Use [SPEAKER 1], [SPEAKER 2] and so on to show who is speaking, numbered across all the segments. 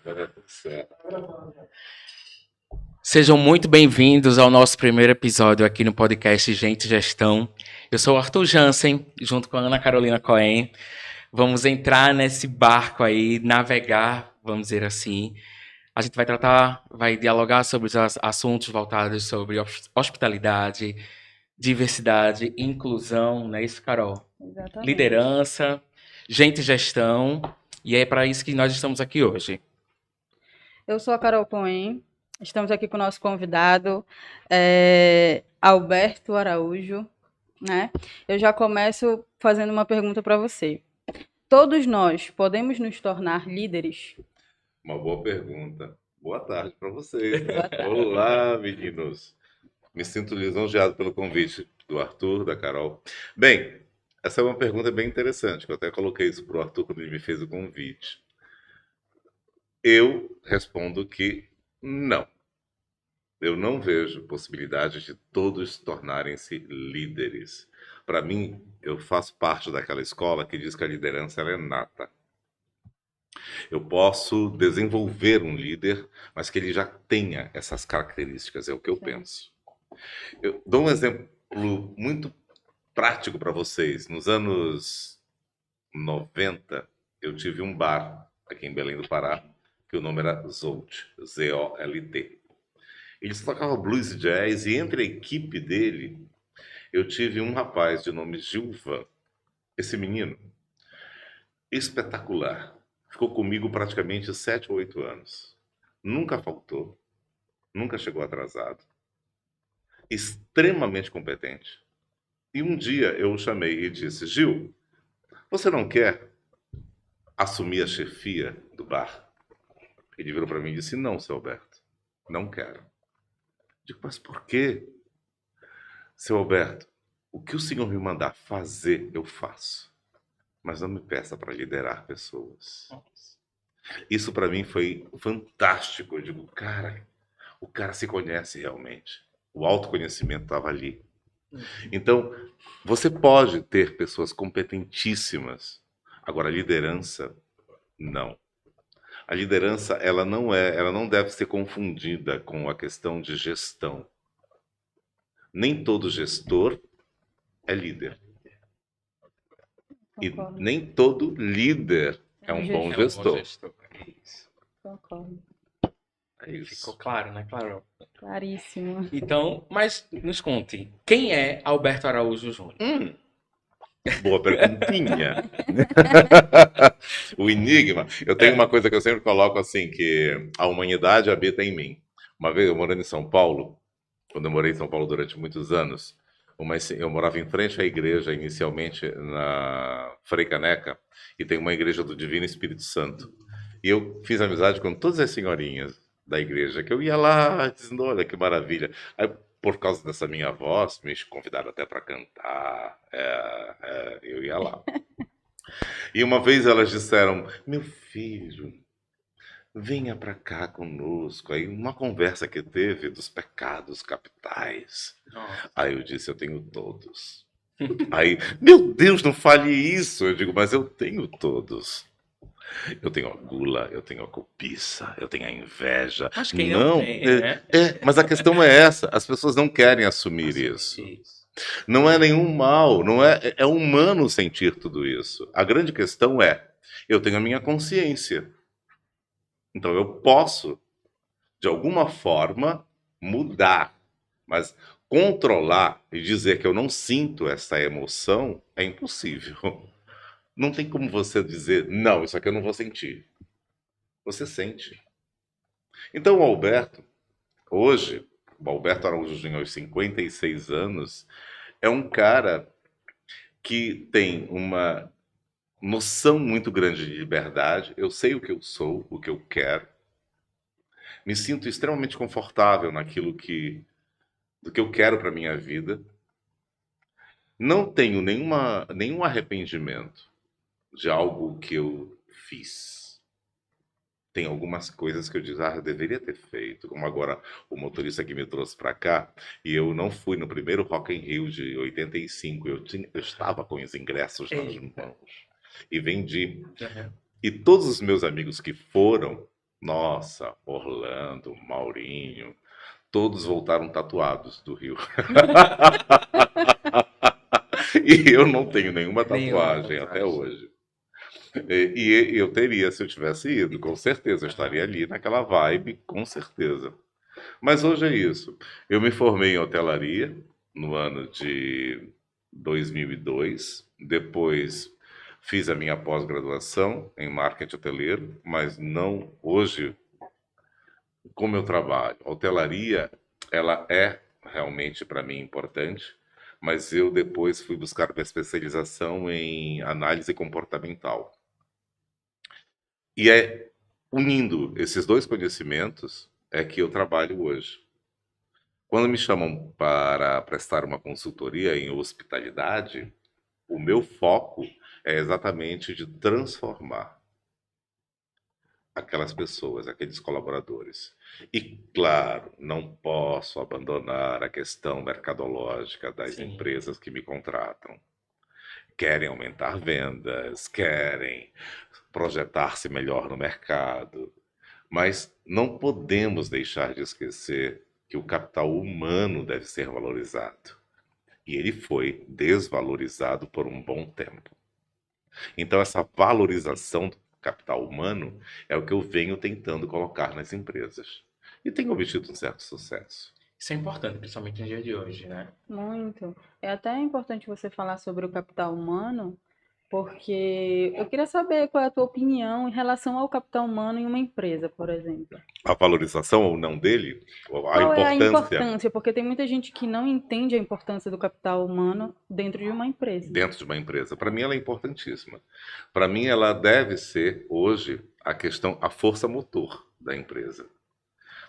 [SPEAKER 1] Vai dar tudo certo.
[SPEAKER 2] Sejam muito bem-vindos ao nosso primeiro episódio aqui no podcast Gente e Gestão. Eu sou o Arthur Jansen, junto com a Ana Carolina Cohen. Vamos entrar nesse barco aí, navegar, vamos dizer assim. A gente vai dialogar sobre os assuntos voltados sobre hospitalidade, diversidade, inclusão, não é isso, Carol?
[SPEAKER 3] Exatamente.
[SPEAKER 2] Liderança, gente e gestão. E é para isso que nós estamos aqui hoje.
[SPEAKER 3] Eu sou a Carol Cohen. Estamos aqui com o nosso convidado, Alberto Araújo, né? Eu já começo fazendo uma pergunta para você. Todos nós podemos nos tornar líderes?
[SPEAKER 1] Uma boa pergunta. Boa tarde para vocês, né? Olá, meninos. Me sinto lisonjeado pelo convite do Arthur, da Carol. Bem, essa é uma pergunta bem interessante, que eu até coloquei isso para o Arthur quando ele me fez o convite. Eu respondo que não. Eu não vejo possibilidade de todos tornarem-se líderes. Para mim, eu faço parte daquela escola que diz que a liderança ela é nata. Eu posso desenvolver um líder, mas que ele já tenha essas características, é o que eu penso. Eu dou um exemplo muito prático para vocês. Nos anos 90, eu tive um bar aqui em Belém do Pará, que o nome era Zolt, Z-O-L-T. Ele só tocava blues e jazz, e entre a equipe dele, eu tive um rapaz de nome Gilvan. Esse menino, espetacular. Ficou comigo praticamente 7 ou 8 anos. Nunca faltou, nunca chegou atrasado. Extremamente competente. E um dia eu o chamei e disse: Gil, você não quer assumir a chefia do bar? Ele virou para mim e disse: não, seu Alberto, não quero. Digo: mas por quê? Seu Alberto, o que o senhor me mandar fazer, eu faço. Mas não me peça para liderar pessoas. Isso para mim foi fantástico. Eu digo: cara, o cara se conhece realmente. O autoconhecimento estava ali. Então, você pode ter pessoas competentíssimas. Agora, a liderança, não. A liderança, ela não deve ser confundida com a questão de gestão. Nem todo gestor é líder. E
[SPEAKER 3] Concordo.
[SPEAKER 1] nem todo líder é um bom gestor.
[SPEAKER 3] Concordo.
[SPEAKER 1] É isso.
[SPEAKER 2] Ficou claro, né, Claro?
[SPEAKER 3] Claríssimo.
[SPEAKER 2] Então, mas nos conte, quem é Alberto Araújo Júnior?
[SPEAKER 1] Boa perguntinha. O enigma. Eu tenho uma coisa que eu sempre coloco assim, que a humanidade habita em mim. Uma vez eu morando em São Paulo, quando eu morei em São Paulo durante muitos anos, eu morava em frente à igreja, inicialmente na Frei Caneca, e tem uma igreja do Divino Espírito Santo. E eu fiz amizade com todas as senhorinhas da igreja, que eu ia lá dizendo: olha que maravilha. Aí, por causa dessa minha voz, me convidaram até para cantar. Eu ia lá. E uma vez elas disseram: meu filho, venha para cá conosco. Aí uma conversa que teve dos pecados capitais.
[SPEAKER 2] Nossa.
[SPEAKER 1] Aí eu disse: eu tenho todos. Aí, meu Deus, não fale isso. Eu digo: mas eu tenho todos. Eu tenho a gula, eu tenho a cobiça, eu tenho a inveja.
[SPEAKER 2] Mas quem não tem, né?
[SPEAKER 1] Mas a questão é essa: as pessoas não querem assumir isso. Não é nenhum mal, não é, é humano sentir tudo isso. A grande questão é: eu tenho a minha consciência. Então eu posso, de alguma forma, mudar. Mas controlar e dizer que eu não sinto essa emoção é impossível. Não tem como você dizer: não, isso aqui eu não vou sentir. Você sente. Então o Alberto, hoje, o Alberto Araújo Júnior, aos 56 anos, é um cara que tem uma noção muito grande de liberdade. Eu sei o que eu sou, o que eu quero. Me sinto extremamente confortável do que eu quero para minha vida. Não tenho nenhum arrependimento de algo que eu fiz. Tem algumas coisas que eu digo: eu deveria ter feito, como agora o motorista que me trouxe para cá, e eu não fui no primeiro Rock in Rio de 85, eu estava com os ingressos nas mãos e vendi.
[SPEAKER 2] Uhum.
[SPEAKER 1] E todos os meus amigos que foram Nossa, Orlando, Maurinho, todos voltaram tatuados do Rio. E eu não tenho nenhuma
[SPEAKER 2] Nenhuma
[SPEAKER 1] tatuagem até
[SPEAKER 2] tatuagem.
[SPEAKER 1] hoje. E eu teria se eu tivesse ido, com certeza. Eu estaria ali naquela vibe, com certeza. Mas hoje é isso. Eu me formei em hotelaria no ano de 2002. Depois fiz a minha pós-graduação em marketing hoteleiro, mas não hoje, como eu trabalho. A hotelaria, ela é realmente para mim importante, mas eu depois fui buscar uma especialização em análise comportamental. E é unindo esses dois conhecimentos é que eu trabalho hoje. Quando me chamam para prestar uma consultoria em hospitalidade, o meu foco é exatamente de transformar aquelas pessoas, aqueles colaboradores. E, claro, não posso abandonar a questão mercadológica das
[SPEAKER 2] Sim.
[SPEAKER 1] empresas que me contratam. Querem aumentar vendas, querem projetar-se melhor no mercado, mas não podemos deixar de esquecer que o capital humano deve ser valorizado. E ele foi desvalorizado por um bom tempo. Então, essa valorização do capital humano é o que eu venho tentando colocar nas empresas. E tenho obtido um certo sucesso.
[SPEAKER 2] Isso é importante, principalmente no dia de hoje, né?
[SPEAKER 3] Muito. É até importante você falar sobre o capital humano, porque eu queria saber qual é a tua opinião em relação ao capital humano em uma empresa, por exemplo.
[SPEAKER 1] A valorização ou não dele, ou a
[SPEAKER 3] Qual é a
[SPEAKER 1] importância
[SPEAKER 3] importância? Porque tem muita gente que não entende a importância do capital humano dentro de uma empresa.
[SPEAKER 1] dentro de uma empresa, para mim ela é importantíssima. Para mim ela deve ser hoje a questão, a força motor da empresa.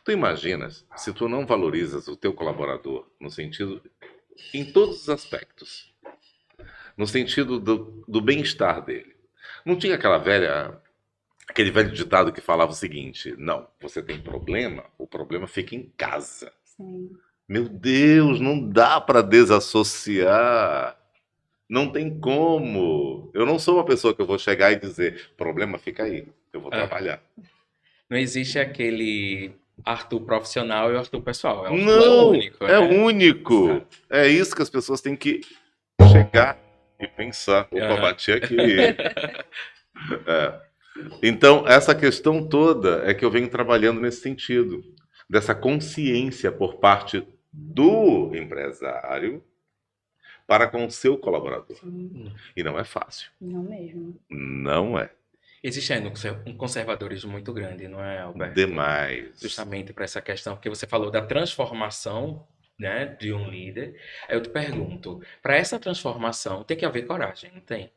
[SPEAKER 1] Tu imaginas se tu não valorizas o teu colaborador no sentido, em todos os aspectos, no sentido do bem-estar dele. Não tinha aquele velho ditado que falava o seguinte: não, você tem problema, o problema fica em casa.
[SPEAKER 3] Sim.
[SPEAKER 1] Meu Deus, não dá para desassociar. Não tem como. Eu não sou uma pessoa que eu vou chegar e dizer, problema fica aí, eu vou
[SPEAKER 2] Ah,
[SPEAKER 1] trabalhar.
[SPEAKER 2] não existe aquele Arthur profissional e o Arthur pessoal. O Arthur é
[SPEAKER 1] Não,
[SPEAKER 2] único,
[SPEAKER 1] é
[SPEAKER 2] né?
[SPEAKER 1] único. É isso que as pessoas têm que chegar e pensar. Opa,
[SPEAKER 2] Aham.
[SPEAKER 1] bati aqui. É. Então, essa questão toda é que eu venho trabalhando nesse sentido, dessa consciência por parte do empresário para com o seu colaborador.
[SPEAKER 3] Sim,
[SPEAKER 1] E não é fácil.
[SPEAKER 3] não mesmo.
[SPEAKER 1] Não é.
[SPEAKER 2] Existe ainda um conservadorismo muito grande, não é, Alberto?
[SPEAKER 1] Demais.
[SPEAKER 2] Justamente para essa questão, porque você falou da transformação, né, de um líder. Aí eu te pergunto, para essa transformação tem que haver coragem, não tem?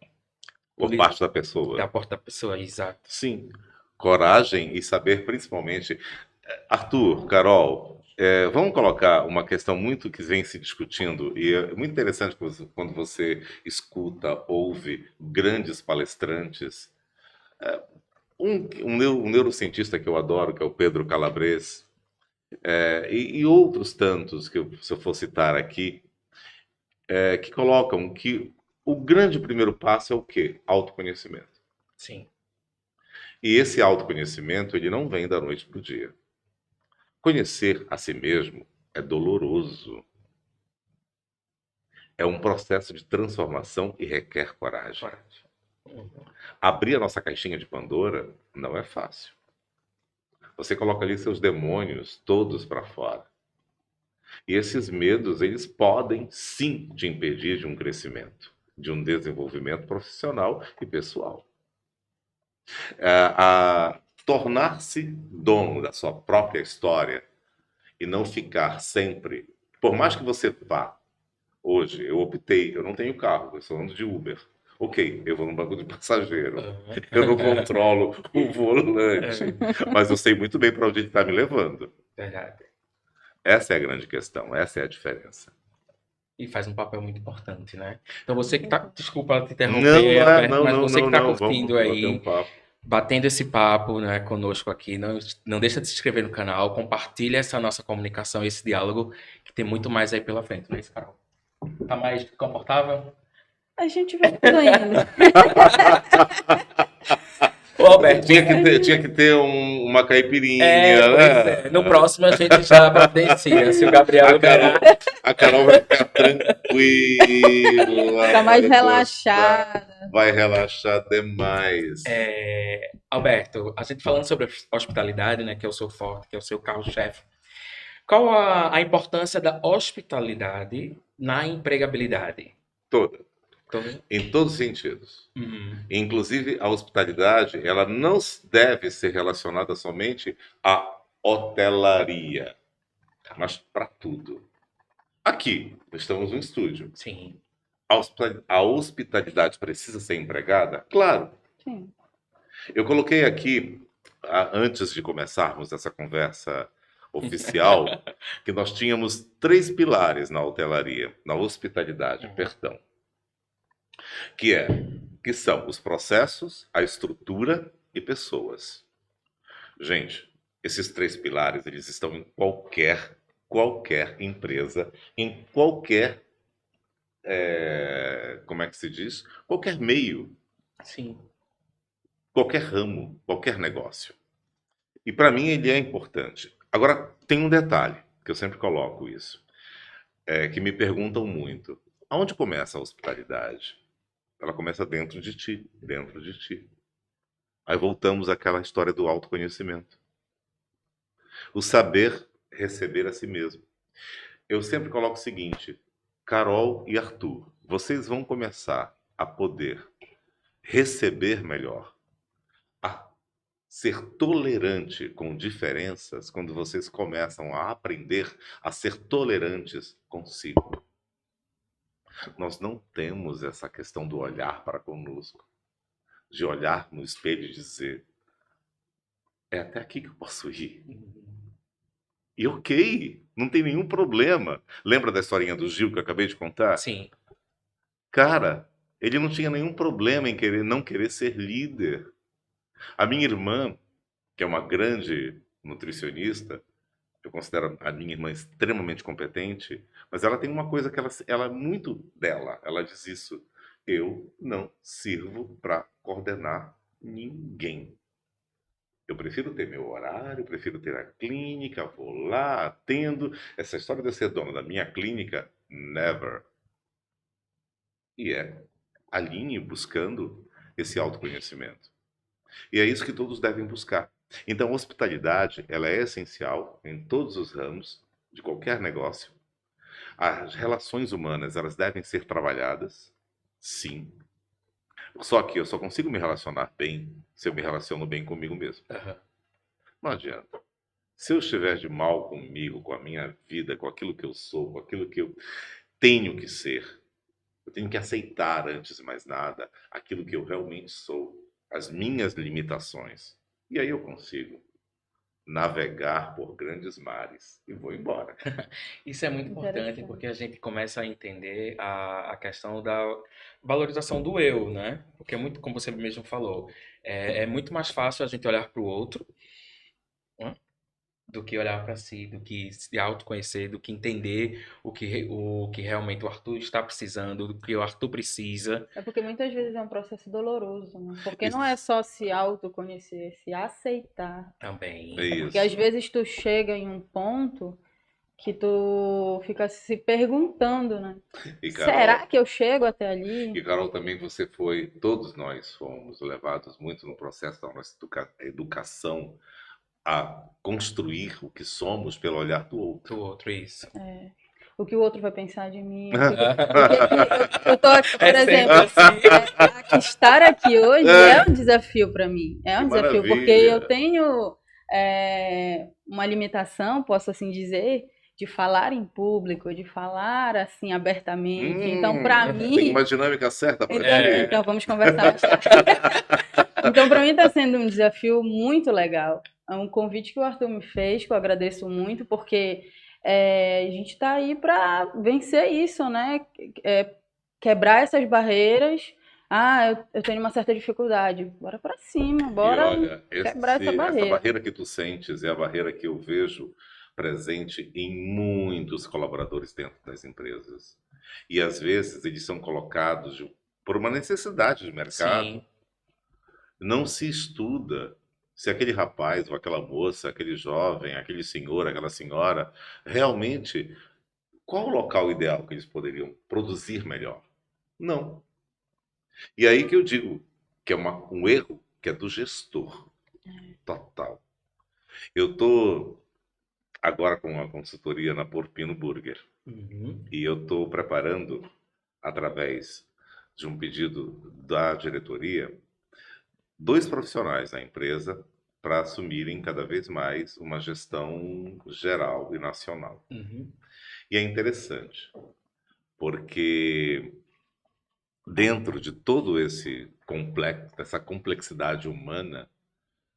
[SPEAKER 2] O
[SPEAKER 1] Por
[SPEAKER 2] líder
[SPEAKER 1] parte da pessoa.
[SPEAKER 2] da porta da pessoa, exato.
[SPEAKER 1] Sim. Coragem e saber principalmente. Arthur, Carol, vamos colocar uma questão muito que vem se discutindo, e é muito interessante quando você escuta, ouve grandes palestrantes. Um neurocientista que eu adoro, que é o Pedro Calabres, e outros tantos que se eu for citar aqui, que colocam que o grande primeiro passo é o quê? Autoconhecimento.
[SPEAKER 2] Sim.
[SPEAKER 1] E esse autoconhecimento, ele não vem da noite para o dia. Conhecer a si mesmo é doloroso. É um processo de transformação e requer coragem.
[SPEAKER 2] Coragem. Uhum.
[SPEAKER 1] Abrir a nossa caixinha de Pandora não é fácil. Você coloca ali seus demônios todos para fora. E esses medos, eles podem sim te impedir de um crescimento, de um desenvolvimento profissional e pessoal. A tornar-se dono da sua própria história e não ficar sempre, por mais que você vá. Hoje, eu optei, eu não tenho carro, eu só ando de Uber. Ok, eu vou no banco de passageiro.
[SPEAKER 2] Aham.
[SPEAKER 1] Eu não controlo o volante, mas eu sei muito bem para onde ele está me levando.
[SPEAKER 2] Verdade.
[SPEAKER 1] Essa é a grande questão, essa é a diferença.
[SPEAKER 2] E faz um papel muito importante, né? Então você que tá, desculpa te
[SPEAKER 1] Não,
[SPEAKER 2] interromper,
[SPEAKER 1] não é,
[SPEAKER 2] Alberto, mas você que tá
[SPEAKER 1] não.
[SPEAKER 2] curtindo
[SPEAKER 1] Vamos bater um
[SPEAKER 2] aí,
[SPEAKER 1] papo.
[SPEAKER 2] batendo esse papo, né, conosco aqui, não deixa de se inscrever no canal, compartilha essa nossa comunicação, esse diálogo, que tem muito mais aí pela frente, não é isso, Carol? Tá mais confortável?
[SPEAKER 3] A gente vai indo.
[SPEAKER 2] Ô, Alberto,
[SPEAKER 1] Tinha que ter uma caipirinha,
[SPEAKER 2] pois
[SPEAKER 1] né?
[SPEAKER 2] é. No próximo a gente já providencia. Se o Gabriel
[SPEAKER 1] A Carol,
[SPEAKER 2] liberar.
[SPEAKER 1] a Carol vai ficar tranquila,
[SPEAKER 3] Fica mais
[SPEAKER 1] vai gostar,
[SPEAKER 3] relaxada.
[SPEAKER 1] vai relaxar demais.
[SPEAKER 2] Alberto, a gente falando sobre hospitalidade, né, que é o seu forte, que é o seu carro-chefe. Qual a importância da hospitalidade na empregabilidade?
[SPEAKER 1] Toda,
[SPEAKER 2] Então,
[SPEAKER 1] em todos os sentidos.
[SPEAKER 2] uhum,
[SPEAKER 1] Inclusive, a hospitalidade, ela não deve ser relacionada somente à hotelaria, mas para tudo. Aqui, estamos no estúdio.
[SPEAKER 2] sim.
[SPEAKER 1] A hospitalidade precisa ser empregada? Claro.
[SPEAKER 3] Sim.
[SPEAKER 1] Eu coloquei aqui, antes de começarmos essa conversa oficial, que nós tínhamos 3 pilares na hotelaria, na hospitalidade, perdão, que são os processos, a estrutura e pessoas. Gente, esses 3 pilares, eles estão em qualquer empresa, em qualquer, como é que se diz? Qualquer meio,
[SPEAKER 2] Sim.
[SPEAKER 1] qualquer ramo, qualquer negócio. E para mim ele é importante. Agora, tem um detalhe, que eu sempre coloco isso, que me perguntam muito. Aonde começa a hospitalidade? Ela começa dentro de ti, dentro de ti. Aí voltamos àquela história do autoconhecimento. O saber receber a si mesmo. Eu sempre coloco o seguinte, Carol e Arthur, vocês vão começar a poder receber melhor, a ser tolerante com diferenças quando vocês começam a aprender a ser tolerantes consigo. Nós não temos essa questão do olhar para conosco, de olhar no espelho e dizer, é até aqui que eu posso ir. E ok, não tem nenhum problema. Lembra da historinha do Gil que eu acabei de contar?
[SPEAKER 2] Sim.
[SPEAKER 1] Cara, ele não tinha nenhum problema em não querer ser líder. A minha irmã, que é uma grande nutricionista, eu considero a minha irmã extremamente competente, mas ela tem uma coisa que ela é muito dela. Ela diz isso: eu não sirvo para coordenar ninguém. Eu prefiro ter meu horário, prefiro ter a clínica, vou lá, atendo. Essa história de eu ser dona da minha clínica, never. E é Aline buscando esse autoconhecimento. E é isso que todos devem buscar. Então, a hospitalidade, ela é essencial em todos os ramos de qualquer negócio. As relações humanas, elas devem ser trabalhadas, sim. Só que eu só consigo me relacionar bem se eu me relaciono bem comigo mesmo.
[SPEAKER 2] Aham.
[SPEAKER 1] Não adianta. Se eu estiver de mal comigo, com a minha vida, com aquilo que eu sou, com aquilo que eu tenho que ser, eu tenho que aceitar, antes de mais nada, aquilo que eu realmente sou, as minhas limitações. E aí eu consigo navegar por grandes mares e vou embora.
[SPEAKER 2] Isso é muito importante
[SPEAKER 3] Interessante.
[SPEAKER 2] porque a gente começa a entender a questão da valorização do eu, né? Porque é muito, como você mesmo falou, é muito mais fácil a gente olhar para o outro, né, do que olhar para si, do que se autoconhecer, do que entender o que realmente o Arthur está precisando, do que o Arthur precisa
[SPEAKER 3] É porque muitas vezes é um processo doloroso, né? Porque não é
[SPEAKER 1] Isso,
[SPEAKER 3] só se autoconhecer, é se aceitar.
[SPEAKER 2] também.
[SPEAKER 1] é
[SPEAKER 3] Porque às
[SPEAKER 1] isso.
[SPEAKER 3] vezes tu chega em um ponto que tu fica se perguntando, né?
[SPEAKER 1] E
[SPEAKER 3] Será
[SPEAKER 1] Carol,
[SPEAKER 3] que eu chego até ali?
[SPEAKER 1] e Carol também você foi, todos nós fomos levados muito no processo da nossa educação a construir o que somos pelo olhar do outro.
[SPEAKER 2] Do outro, isso.
[SPEAKER 3] O que o outro vai pensar de mim? O que que eu tô aqui, por
[SPEAKER 2] É sempre
[SPEAKER 3] exemplo,
[SPEAKER 2] assim.
[SPEAKER 3] estar aqui hoje é um desafio para mim. É
[SPEAKER 1] Que
[SPEAKER 3] um desafio porque
[SPEAKER 1] maravilha!
[SPEAKER 3] eu tenho uma limitação, posso assim dizer, de falar em público, de falar assim abertamente. Então, para
[SPEAKER 1] Tem
[SPEAKER 3] mim,
[SPEAKER 1] uma dinâmica certa para
[SPEAKER 3] então,
[SPEAKER 1] ti.
[SPEAKER 3] então vamos conversar mais tarde. Então, para mim está sendo um desafio muito legal. É um convite que o Arthur me fez, que eu agradeço muito, porque a gente está aí para vencer isso, né? Quebrar essas barreiras. Ah, eu tenho uma certa dificuldade. Bora para cima,
[SPEAKER 1] E
[SPEAKER 3] bora
[SPEAKER 1] olha,
[SPEAKER 3] quebrar essa
[SPEAKER 1] essa
[SPEAKER 3] barreira.
[SPEAKER 1] barreira que tu sentes é a barreira que eu vejo presente em muitos colaboradores dentro das empresas. E às vezes eles são colocados por uma necessidade de mercado.
[SPEAKER 2] Sim.
[SPEAKER 1] Não se estuda se aquele rapaz ou aquela moça, aquele jovem, aquele senhor, aquela senhora, realmente, qual o local ideal que eles poderiam produzir melhor? Não. E aí que eu digo que é um erro que é do gestor total. Eu estou agora com uma consultoria na Porpino Burger
[SPEAKER 2] Uhum.
[SPEAKER 1] e eu estou preparando, através de um pedido da diretoria, dois profissionais da empresa para assumirem cada vez mais uma gestão geral e nacional.
[SPEAKER 2] Uhum.
[SPEAKER 1] E é interessante, porque dentro de todo esse complexo, essa complexidade humana,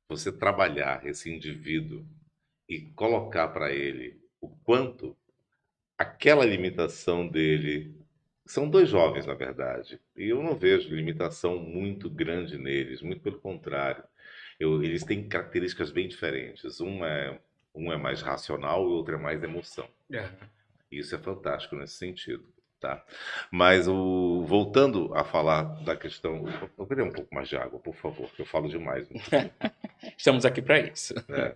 [SPEAKER 1] você trabalhar esse indivíduo e colocar para ele o quanto aquela limitação dele. São dois jovens, na verdade, e eu não vejo limitação muito grande neles, muito pelo contrário. Eles têm características bem diferentes. Um é mais racional e o outro é mais emoção.
[SPEAKER 2] É.
[SPEAKER 1] Isso é fantástico nesse sentido, tá? Mas voltando a falar da questão, eu queria um pouco mais de água, por favor, que eu falo demais,
[SPEAKER 2] Estamos aqui para isso.
[SPEAKER 1] né?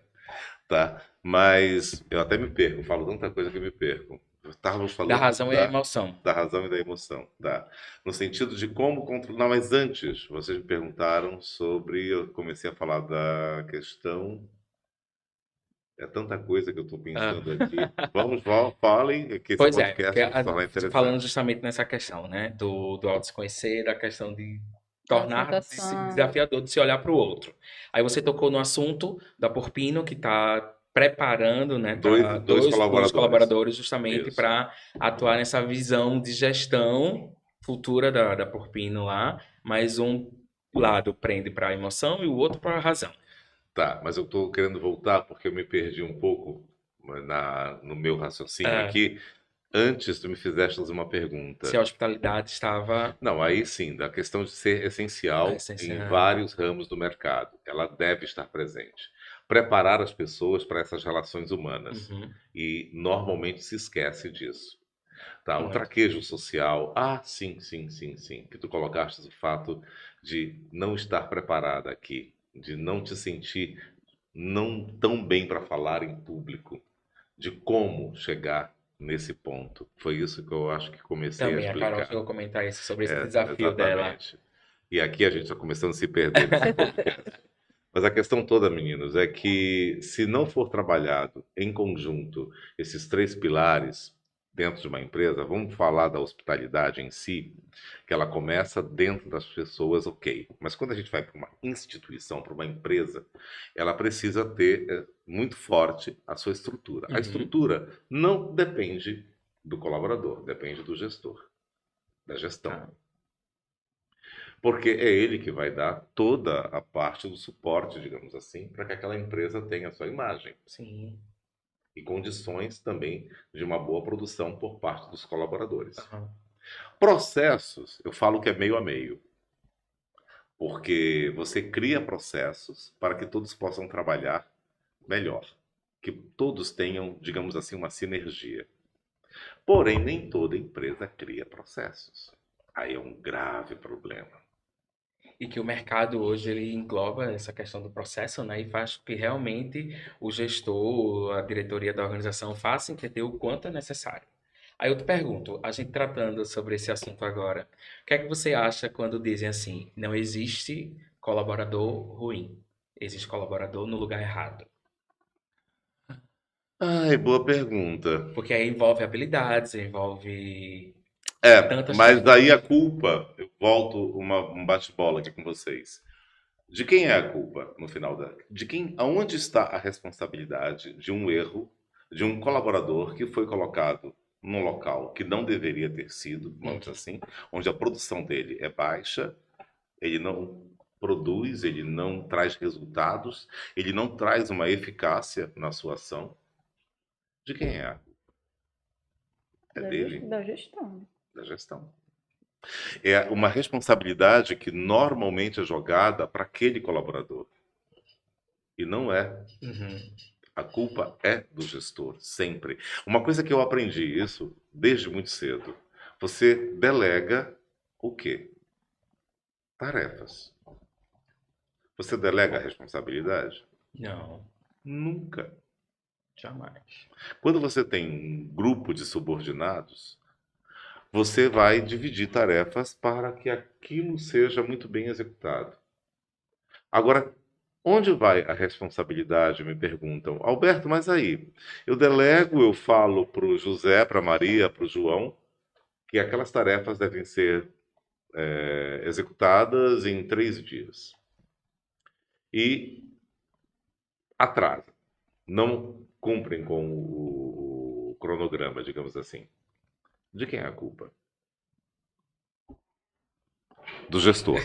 [SPEAKER 1] Tá? Mas eu até me perco, falo tanta coisa que eu me perco. Estávamos
[SPEAKER 2] Da
[SPEAKER 1] falando
[SPEAKER 2] razão e a emoção.
[SPEAKER 1] da razão e da emoção, tá? No sentido de como controlar. Não, mas antes, vocês me perguntaram sobre. Eu comecei a falar da questão. É tanta coisa que eu estou
[SPEAKER 2] Ah.
[SPEAKER 1] pensando aqui. Falem, que esse
[SPEAKER 2] Pois é,
[SPEAKER 1] podcast vai se tornar
[SPEAKER 2] falando
[SPEAKER 1] interessante.
[SPEAKER 2] justamente nessa questão, né, do auto se conhecer, da questão de tornar
[SPEAKER 3] Aceitação.
[SPEAKER 2] desafiador de se olhar para o outro. Aí você tocou no assunto da Porpino, que está preparando, né,
[SPEAKER 1] Dois,
[SPEAKER 2] para
[SPEAKER 1] dois
[SPEAKER 2] dois
[SPEAKER 1] colaboradores.
[SPEAKER 2] colaboradores justamente
[SPEAKER 1] Isso.
[SPEAKER 2] para atuar nessa visão de gestão futura da Porpino lá, mas um lado prende para a emoção e o outro para a razão.
[SPEAKER 1] Tá, mas eu estou querendo voltar porque eu me perdi um pouco no meu raciocínio
[SPEAKER 2] É,
[SPEAKER 1] aqui. Antes, tu me fizeste uma
[SPEAKER 2] se
[SPEAKER 1] pergunta.
[SPEAKER 2] a hospitalidade estava
[SPEAKER 1] Não, aí sim, da questão de ser
[SPEAKER 2] a
[SPEAKER 1] essencial
[SPEAKER 2] essência.
[SPEAKER 1] em vários ramos do mercado. Ela deve estar presente. Preparar as pessoas para essas relações humanas.
[SPEAKER 2] Uhum,
[SPEAKER 1] E normalmente se esquece disso. Tá? O
[SPEAKER 2] muito.
[SPEAKER 1] traquejo social. Ah, sim, sim, sim, sim. Que tu colocaste o fato de não estar preparada aqui, de não te sentir não tão bem para falar em público, de como chegar nesse ponto. Foi isso que eu acho que comecei a
[SPEAKER 2] Também a Carol
[SPEAKER 1] explicar.
[SPEAKER 2] chegou a comentar isso sobre esse
[SPEAKER 1] É,
[SPEAKER 2] desafio dela.
[SPEAKER 1] exatamente. E aqui a gente está começando a se perder nesse podcast. Mas a questão toda, meninos, é que se não for trabalhado em conjunto esses três pilares dentro de uma empresa, vamos falar da hospitalidade em si, que ela começa dentro das pessoas, ok. Mas quando a gente vai para uma instituição, para uma empresa, ela precisa ter muito forte a sua estrutura. A
[SPEAKER 2] Uhum.
[SPEAKER 1] estrutura não depende do colaborador, depende do gestor, da gestão.
[SPEAKER 2] Tá.
[SPEAKER 1] Porque é ele que vai dar toda a parte do suporte, digamos assim, para que aquela empresa tenha a sua imagem
[SPEAKER 2] Sim.
[SPEAKER 1] e condições também de uma boa produção por parte dos colaboradores.
[SPEAKER 2] Aham.
[SPEAKER 1] Processos, eu falo que é meio a meio, porque você cria processos para que todos possam trabalhar melhor, que todos tenham, digamos assim, uma sinergia. Porém, nem toda empresa cria processos. Aí é um grave problema.
[SPEAKER 2] E que o mercado hoje ele engloba essa questão do processo, né? E faz com que realmente o gestor, a diretoria da organização faça entender o quanto é necessário. Aí eu te pergunto, a gente tratando sobre esse assunto agora, o que é que você acha quando dizem assim, não existe colaborador ruim, existe colaborador no lugar errado?
[SPEAKER 1] Ai, boa pergunta.
[SPEAKER 2] Porque aí envolve habilidades, envolve
[SPEAKER 1] É,
[SPEAKER 2] tantas
[SPEAKER 1] mas daí a
[SPEAKER 2] questões.
[SPEAKER 1] culpa, eu volto um bate-bola aqui com vocês. De quem é a culpa no final de quem, aonde está a responsabilidade de um erro de um colaborador que foi colocado num local que não deveria ter sido, vamos dizer assim, onde a produção dele é baixa, ele não produz, ele não traz resultados, ele não traz uma eficácia na sua ação. De quem é? É dele,
[SPEAKER 3] Da gestão.
[SPEAKER 1] da gestão. É uma responsabilidade que normalmente é jogada para aquele colaborador. E não é.
[SPEAKER 2] Uhum.
[SPEAKER 1] A culpa é do gestor, sempre. Uma coisa que eu aprendi isso desde muito cedo. Você delega o quê? Tarefas. Você delega a responsabilidade?
[SPEAKER 2] Não,
[SPEAKER 1] Nunca.
[SPEAKER 2] jamais.
[SPEAKER 1] Quando você tem um grupo de subordinados, você vai dividir tarefas para que aquilo seja muito bem executado. Agora, onde vai a responsabilidade? Me perguntam. Alberto, mas aí, eu delego, eu falo para o José, para a Maria, para o João, que aquelas tarefas devem ser executadas em 3 dias. E atrasa. Não cumprem com o cronograma, digamos assim. De quem é a culpa? Do gestor.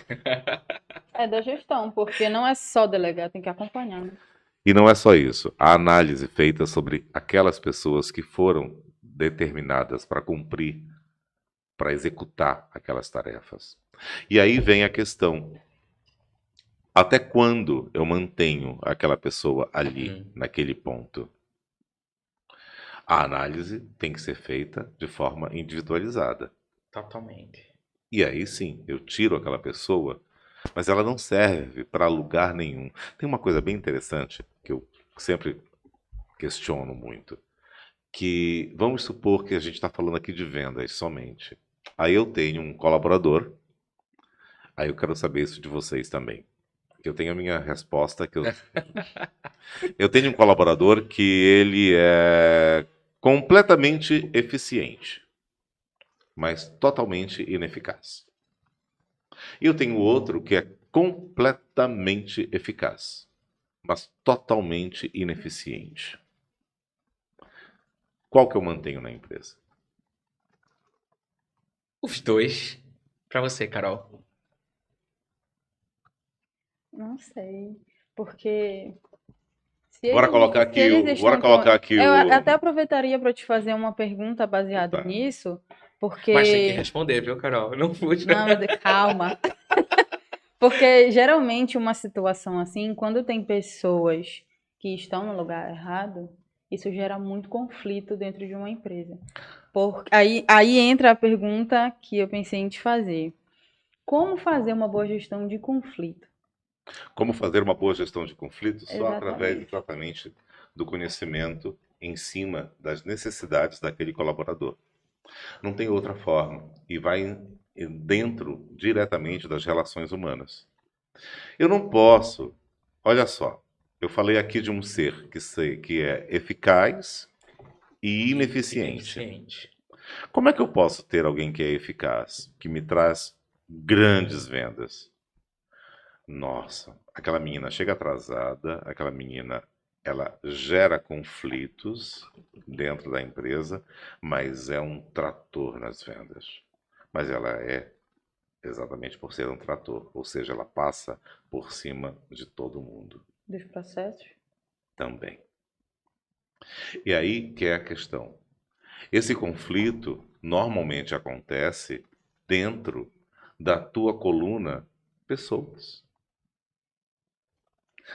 [SPEAKER 3] É da gestão, porque não é só delegar, tem que acompanhar, né?
[SPEAKER 1] E não é só isso. A análise feita sobre aquelas pessoas que foram determinadas para cumprir, para executar aquelas tarefas. E aí vem a questão: até quando eu mantenho aquela pessoa ali, naquele ponto? A análise tem que ser feita de forma individualizada.
[SPEAKER 2] Totalmente.
[SPEAKER 1] E aí sim, eu tiro aquela pessoa, mas ela não serve para lugar nenhum. Tem uma coisa bem interessante que eu sempre questiono muito, que vamos supor que a gente está falando aqui de vendas somente. Aí eu tenho um colaborador, aí eu quero saber isso de vocês também. Que eu tenho a minha resposta, eu tenho um colaborador que ele é completamente eficiente, mas totalmente ineficaz. E eu tenho outro que é completamente eficaz, mas totalmente ineficiente. Qual que eu mantenho na empresa?
[SPEAKER 2] Os dois. Pra você, Carol.
[SPEAKER 3] Não sei, porque se
[SPEAKER 1] Bora
[SPEAKER 3] eles,
[SPEAKER 1] colocar
[SPEAKER 3] se
[SPEAKER 1] aqui
[SPEAKER 3] eles
[SPEAKER 1] o, bora
[SPEAKER 3] estão com...
[SPEAKER 1] colocar aqui
[SPEAKER 3] Eu
[SPEAKER 1] o.
[SPEAKER 3] até aproveitaria para te fazer uma pergunta baseada
[SPEAKER 1] Tá.
[SPEAKER 3] nisso,
[SPEAKER 2] Mas tem que
[SPEAKER 3] porque...
[SPEAKER 2] responder, viu, Carol? Não fuja.
[SPEAKER 3] Não, meu Deus, calma. Porque geralmente uma situação assim, quando tem pessoas que estão no lugar errado, isso gera muito conflito dentro de uma empresa. Aí entra a pergunta que eu pensei em te fazer. Como fazer uma boa gestão de conflito?
[SPEAKER 1] Como fazer uma boa gestão de conflitos? Só através
[SPEAKER 3] Exatamente.
[SPEAKER 1] exatamente do conhecimento em cima das necessidades daquele colaborador. Não tem outra forma. E vai dentro diretamente das relações humanas. Eu não posso. Olha só, eu falei aqui de um ser que é eficaz e ineficiente.
[SPEAKER 2] Ineficiente.
[SPEAKER 1] Como é que eu posso ter alguém que é eficaz, que me traz grandes vendas? Nossa, aquela menina chega atrasada, aquela menina, ela gera conflitos dentro da empresa, mas é um trator nas vendas. Mas ela é exatamente por ser um trator, ou seja, ela passa por cima de todo mundo
[SPEAKER 3] Dos processos?
[SPEAKER 1] também. E aí que é a questão. Esse conflito normalmente acontece dentro da tua coluna pessoas.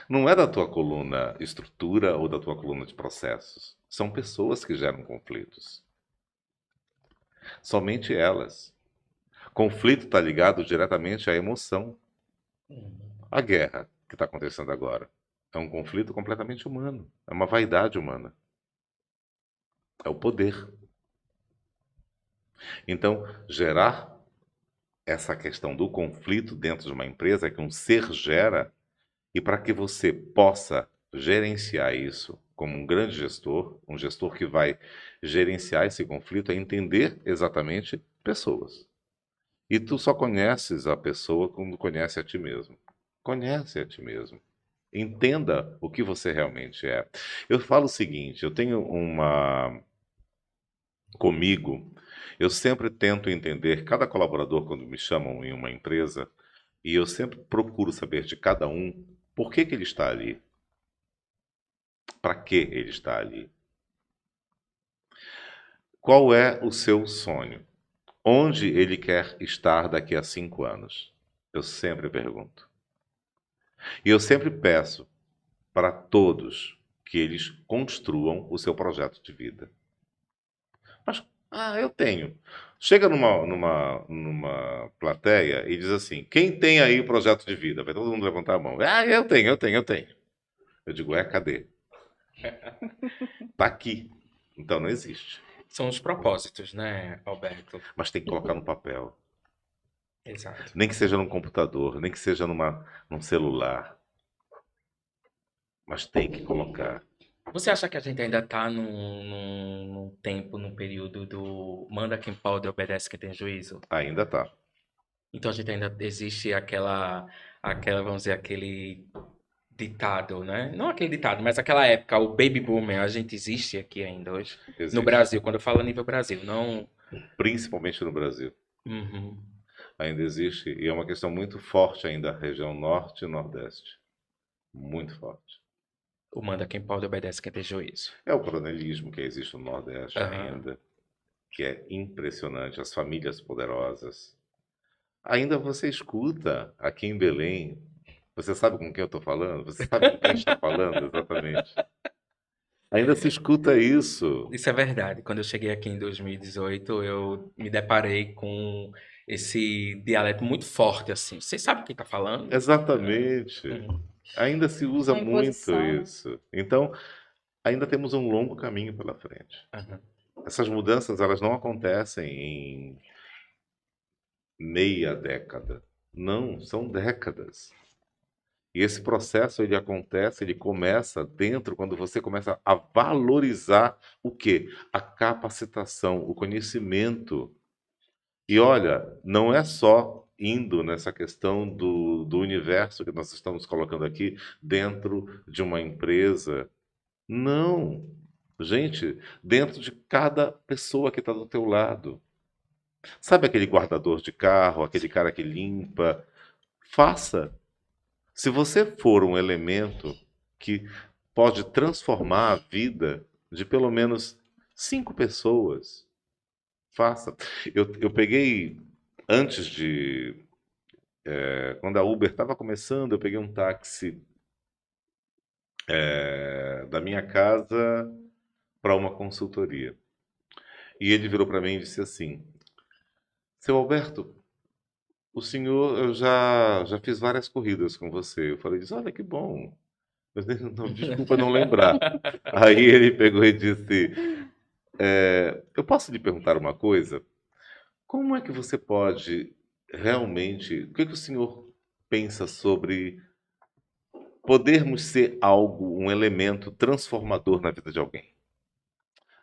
[SPEAKER 1] Não é da tua coluna estrutura ou da tua coluna de processos. São pessoas que geram conflitos. Somente elas. Conflito está ligado diretamente à emoção. A guerra que está acontecendo agora é um conflito completamente humano. É uma vaidade humana. É o poder. Então, gerar essa questão do conflito dentro de uma empresa que um ser gera, e para que você possa gerenciar isso como um grande gestor, um gestor que vai gerenciar esse conflito, é entender exatamente pessoas. E tu só conheces a pessoa quando conhece a ti mesmo. Conhece a ti mesmo. Entenda o que você realmente é. Eu falo o seguinte, eu tenho uma comigo, eu sempre tento entender cada colaborador quando me chamam em uma empresa, e eu sempre procuro saber de cada um por que que ele está ali, para que ele está ali. Qual é o seu sonho? Onde ele quer estar daqui a 5 anos? Eu sempre pergunto. E eu sempre peço para todos que eles construam o seu projeto de vida. Mas Ah, eu tenho. Chega numa plateia e diz assim: quem tem aí o projeto de vida? Vai todo mundo levantar a mão. Ah, eu tenho, eu tenho, eu tenho. Eu digo: cadê? Tá aqui. Então não existe.
[SPEAKER 2] São os propósitos, né, Alberto?
[SPEAKER 1] Mas tem que colocar no papel.
[SPEAKER 2] Exato.
[SPEAKER 1] Nem que seja num computador, nem que seja num celular. Mas tem que colocar.
[SPEAKER 2] Você acha que a gente ainda está num tempo, num período do manda quem pode, obedece quem tem juízo?
[SPEAKER 1] Ainda tá.
[SPEAKER 2] Então a gente ainda existe aquela, vamos dizer, aquele ditado, né? Não aquele ditado, mas aquela época, o baby boomer, a gente existe aqui ainda hoje. No
[SPEAKER 1] Existe.
[SPEAKER 2] Brasil, quando eu falo a nível Brasil, não.
[SPEAKER 1] Principalmente no Brasil.
[SPEAKER 2] Uhum.
[SPEAKER 1] Ainda existe. E é uma questão muito forte ainda, a região norte e nordeste. Muito forte.
[SPEAKER 2] O manda quem pode, obedece quem tem juízo.
[SPEAKER 1] É o coronelismo que existe no Nordeste
[SPEAKER 2] Aham.
[SPEAKER 1] ainda, que é impressionante, as famílias poderosas. Ainda você escuta aqui em Belém, você sabe com quem eu estou falando? Você sabe com quem está falando exatamente? Ainda se escuta isso.
[SPEAKER 2] Isso é verdade. Quando eu cheguei aqui em 2018, eu me deparei com esse dialeto muito forte, assim. Vocês sabem quem tá falando?
[SPEAKER 1] Exatamente.
[SPEAKER 2] Uhum.
[SPEAKER 1] Ainda se usa
[SPEAKER 3] Uma
[SPEAKER 1] muito
[SPEAKER 3] imposição, né?
[SPEAKER 1] isso. Então, ainda temos um longo caminho pela frente.
[SPEAKER 2] Aham.
[SPEAKER 1] Essas mudanças, elas não acontecem em meia década. Não, são décadas. E esse processo ele acontece, ele começa dentro quando você começa a valorizar o quê? A capacitação, o conhecimento. E olha, não é só indo nessa questão do universo que nós estamos colocando aqui dentro de uma empresa. Não. Gente, dentro de cada pessoa que está do teu lado. Sabe aquele guardador de carro, aquele cara que limpa? Faça. Se você for um elemento que pode transformar a vida de pelo menos 5 pessoas, faça. Eu peguei, antes de. Quando a Uber estava começando, eu peguei um táxi da minha casa para uma consultoria. E ele virou para mim e disse assim: Seu Alberto, o senhor, eu já fiz várias corridas com você. Eu falei: Olha que bom. Mas não, desculpa não lembrar. Aí ele pegou e disse: Eu posso lhe perguntar uma coisa? Como é que você pode realmente. O que que o senhor pensa sobre podermos ser algo, um elemento transformador na vida de alguém?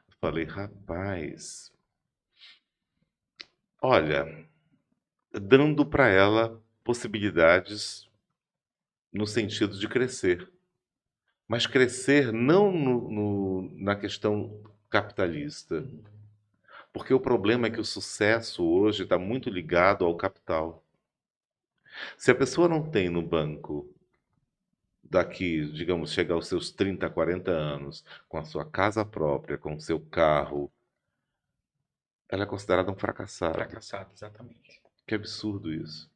[SPEAKER 1] Eu falei: Rapaz, olha, dando para ela possibilidades no sentido de crescer. Mas crescer não na questão capitalista. Porque o problema é que o sucesso hoje está muito ligado ao capital. Se a pessoa não tem no banco, daqui, digamos, chegar aos seus 30, 40 anos, com a sua casa própria, com o seu carro, ela é considerada um fracassado.
[SPEAKER 2] Fracassado, exatamente.
[SPEAKER 1] Que absurdo isso.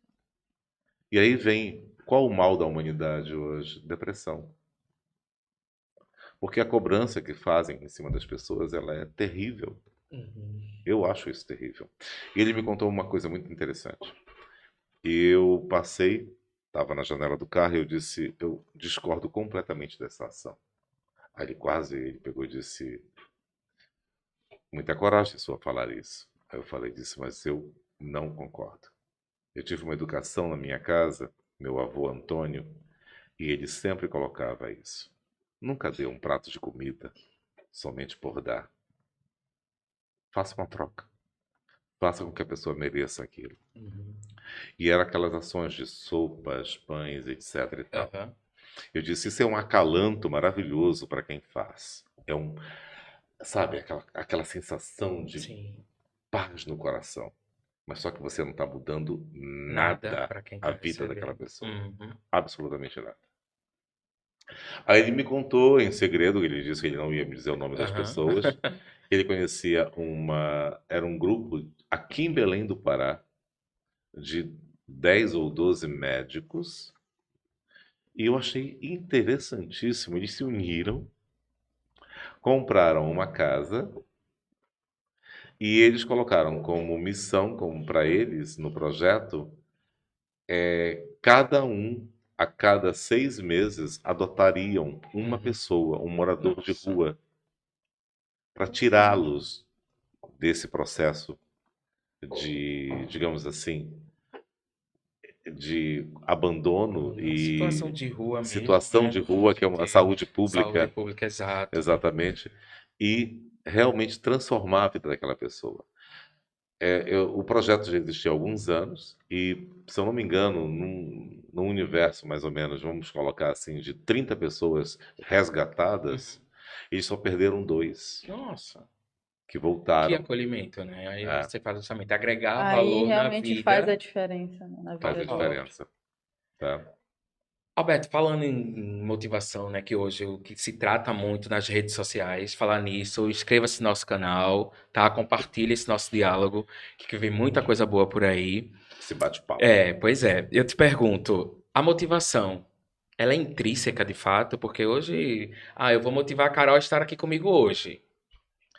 [SPEAKER 1] E aí vem, qual o mal da humanidade hoje? Depressão. Porque a cobrança que fazem em cima das pessoas, ela é terrível.
[SPEAKER 2] Uhum.
[SPEAKER 1] Eu acho isso terrível. E ele me contou uma coisa muito interessante. Eu passei, estava na janela do carro e eu disse, eu discordo completamente dessa ação. Aí ele pegou e disse, muita coragem sua falar isso. Aí eu falei disso, mas eu não concordo. Eu tive uma educação na minha casa, meu avô Antônio, e ele sempre colocava isso. Nunca dê um prato de comida somente por dar. Faça uma troca. Faça com que a pessoa mereça aquilo.
[SPEAKER 2] Uhum.
[SPEAKER 1] E eram aquelas ações de sopas, pães, etc e tal.
[SPEAKER 2] Aham.
[SPEAKER 1] Eu disse, isso é um acalanto maravilhoso para quem faz. É um, sabe, aquela sensação de
[SPEAKER 2] Sim.
[SPEAKER 1] paz no coração. Mas só que você não está mudando
[SPEAKER 2] Nada
[SPEAKER 1] nada
[SPEAKER 2] para quem
[SPEAKER 1] a
[SPEAKER 2] tá
[SPEAKER 1] vida daquela
[SPEAKER 2] recebendo.
[SPEAKER 1] pessoa.
[SPEAKER 2] Uhum.
[SPEAKER 1] Absolutamente nada. Aí ele me contou em segredo, ele disse que ele não ia me dizer o nome das
[SPEAKER 2] Aham.
[SPEAKER 1] pessoas. Ele conhecia era um grupo aqui em Belém do Pará, de 10 ou 12 médicos. E eu achei interessantíssimo. Eles se uniram, compraram uma casa E eles colocaram como missão, como para eles, no projeto, cada um, a cada 6 meses, adotariam uma
[SPEAKER 2] Uhum.
[SPEAKER 1] pessoa, um morador de
[SPEAKER 2] Nossa.
[SPEAKER 1] rua, para tirá-los desse processo de, digamos assim, de abandono
[SPEAKER 2] Uma situação
[SPEAKER 1] e
[SPEAKER 2] de rua mesmo,
[SPEAKER 1] situação
[SPEAKER 2] né?
[SPEAKER 1] de rua, que é uma
[SPEAKER 2] De
[SPEAKER 1] saúde
[SPEAKER 2] saúde
[SPEAKER 1] pública,
[SPEAKER 2] pública, exato.
[SPEAKER 1] exatamente, e realmente transformar a vida daquela pessoa. O projeto já existia há alguns anos e, se eu não me engano, num universo mais ou menos, vamos colocar assim, de 30 pessoas resgatadas, eles só perderam 2
[SPEAKER 2] Nossa,
[SPEAKER 1] que
[SPEAKER 2] que
[SPEAKER 1] voltaram.
[SPEAKER 2] acolhimento, né? Aí
[SPEAKER 1] É,
[SPEAKER 2] você faz justamente agregar
[SPEAKER 3] Aí
[SPEAKER 2] valor na
[SPEAKER 3] realmente faz a
[SPEAKER 2] vida.
[SPEAKER 3] diferença, né, na
[SPEAKER 1] faz a
[SPEAKER 3] vida do outro.
[SPEAKER 1] diferença. Tá?
[SPEAKER 2] Alberto, falando em motivação, né, que hoje o que se trata muito nas redes sociais, falar nisso, inscreva-se no nosso canal, tá? Compartilhe esse nosso diálogo, que vem muita coisa boa por aí.
[SPEAKER 1] Esse bate-papo.
[SPEAKER 2] Pois é. Eu te pergunto, a motivação, ela é intrínseca de fato? Porque hoje, eu vou motivar a Carol a estar aqui comigo hoje,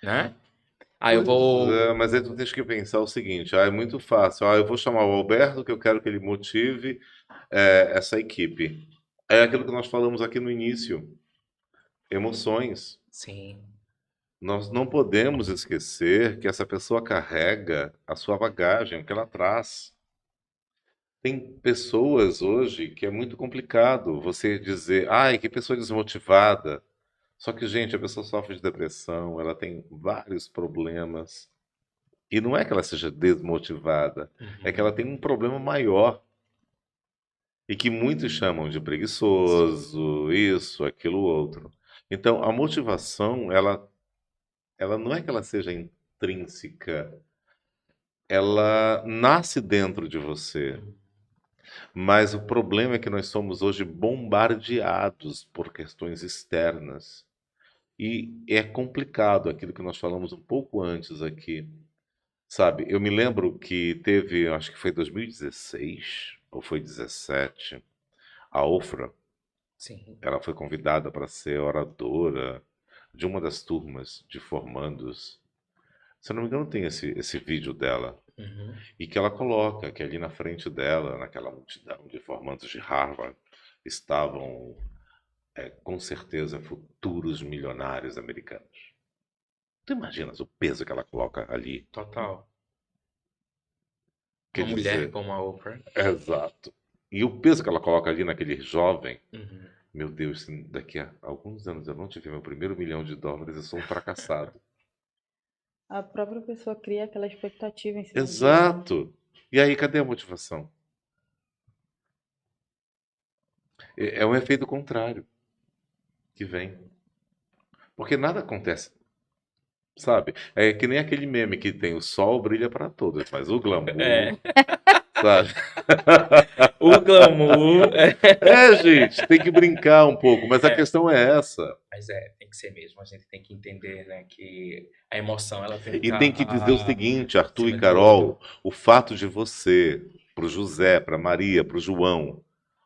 [SPEAKER 2] né? Eu
[SPEAKER 1] Pois
[SPEAKER 2] vou.
[SPEAKER 1] é, mas aí tu tens que pensar o seguinte, é muito fácil. Eu vou chamar o Alberto, que eu quero que ele motive essa equipe. É aquilo que nós falamos aqui no início, emoções.
[SPEAKER 2] Sim.
[SPEAKER 1] Nós não podemos esquecer que essa pessoa carrega a sua bagagem, o que ela traz. Tem pessoas hoje que é muito complicado você dizer, ai, que pessoa desmotivada. Só que, gente, a pessoa sofre de depressão, ela tem vários problemas. E não é que ela seja desmotivada, é que ela
[SPEAKER 2] Uhum.
[SPEAKER 1] tem um problema maior. E que muitos chamam de
[SPEAKER 2] Sim.
[SPEAKER 1] preguiçoso, isso, aquilo, outro. Então, a motivação, ela não é que ela seja intrínseca, ela nasce dentro de você. Mas o problema é que nós somos hoje bombardeados por questões externas. E é complicado aquilo que nós falamos um pouco antes aqui. Sabe, eu me lembro que teve, acho que foi 2016 ou foi 17, a Ofra,
[SPEAKER 2] Sim.
[SPEAKER 1] ela foi convidada para ser oradora de uma das turmas de formandos. Se eu não me engano, tem esse vídeo dela.
[SPEAKER 2] Uhum.
[SPEAKER 1] E que ela coloca que ali na frente dela, naquela multidão de formandos de Harvard, estavam, com certeza, futuros milionários americanos. Tu imaginas o peso que ela coloca ali?
[SPEAKER 2] Total.
[SPEAKER 1] Quer
[SPEAKER 2] Uma mulher
[SPEAKER 1] dizer,
[SPEAKER 2] como a Oprah.
[SPEAKER 1] exato. E o peso que ela coloca ali naquele jovem,
[SPEAKER 2] Uhum.
[SPEAKER 1] meu Deus, se daqui a alguns anos eu não tiver meu primeiro $1.000.000, eu sou um fracassado.
[SPEAKER 3] A própria pessoa cria aquela expectativa em cima disso, né?
[SPEAKER 1] Exato. E aí, cadê a motivação? É um efeito contrário que vem. Porque nada acontece, sabe? É que nem aquele meme que tem o sol brilha para todos, mas o glamour,
[SPEAKER 2] É.
[SPEAKER 1] sabe?
[SPEAKER 2] O glamour.
[SPEAKER 1] Gente, tem que brincar um pouco, mas a questão é essa.
[SPEAKER 2] Mas tem que ser mesmo. A gente tem que entender, né, que a emoção ela tem que
[SPEAKER 1] E
[SPEAKER 2] estar
[SPEAKER 1] tem que dizer o seguinte, Arthur e
[SPEAKER 2] acima de tudo.
[SPEAKER 1] Carol, o fato de você, pro José, pra Maria, pro João,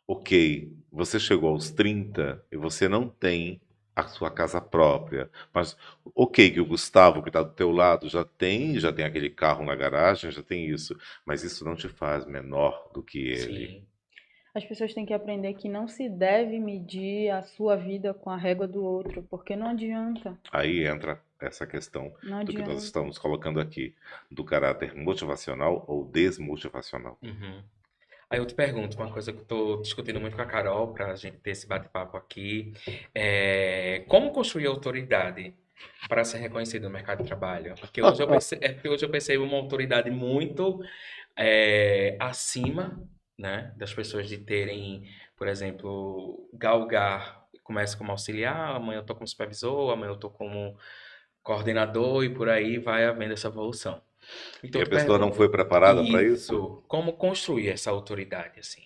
[SPEAKER 1] ok, você chegou aos 30 e você não tem a sua casa própria, mas ok que o Gustavo, que está do teu lado, já tem aquele carro na garagem, já tem isso, mas isso não te faz menor do que ele.
[SPEAKER 2] Sim.
[SPEAKER 3] As pessoas têm que aprender que não se deve medir a sua vida com a régua do outro, porque não adianta,
[SPEAKER 1] Aí entra essa questão
[SPEAKER 3] não
[SPEAKER 1] do que nós
[SPEAKER 3] adianta.
[SPEAKER 1] estamos colocando aqui, do caráter motivacional ou desmotivacional.
[SPEAKER 2] Uhum. Aí eu te pergunto, uma coisa que eu tô discutindo muito com a Carol para a gente ter esse bate-papo aqui, como construir autoridade para ser reconhecido no mercado de trabalho? Porque hoje eu percebo uma autoridade muito acima, né, das pessoas de terem, por exemplo, galgar, começa como auxiliar, amanhã eu tô como supervisor, amanhã eu tô como coordenador e por aí vai havendo essa evolução.
[SPEAKER 1] E
[SPEAKER 2] Então eu
[SPEAKER 1] a
[SPEAKER 2] te
[SPEAKER 1] pessoa não foi
[SPEAKER 2] pergunto,
[SPEAKER 1] preparada para isso?
[SPEAKER 2] isso, como construir essa autoridade assim?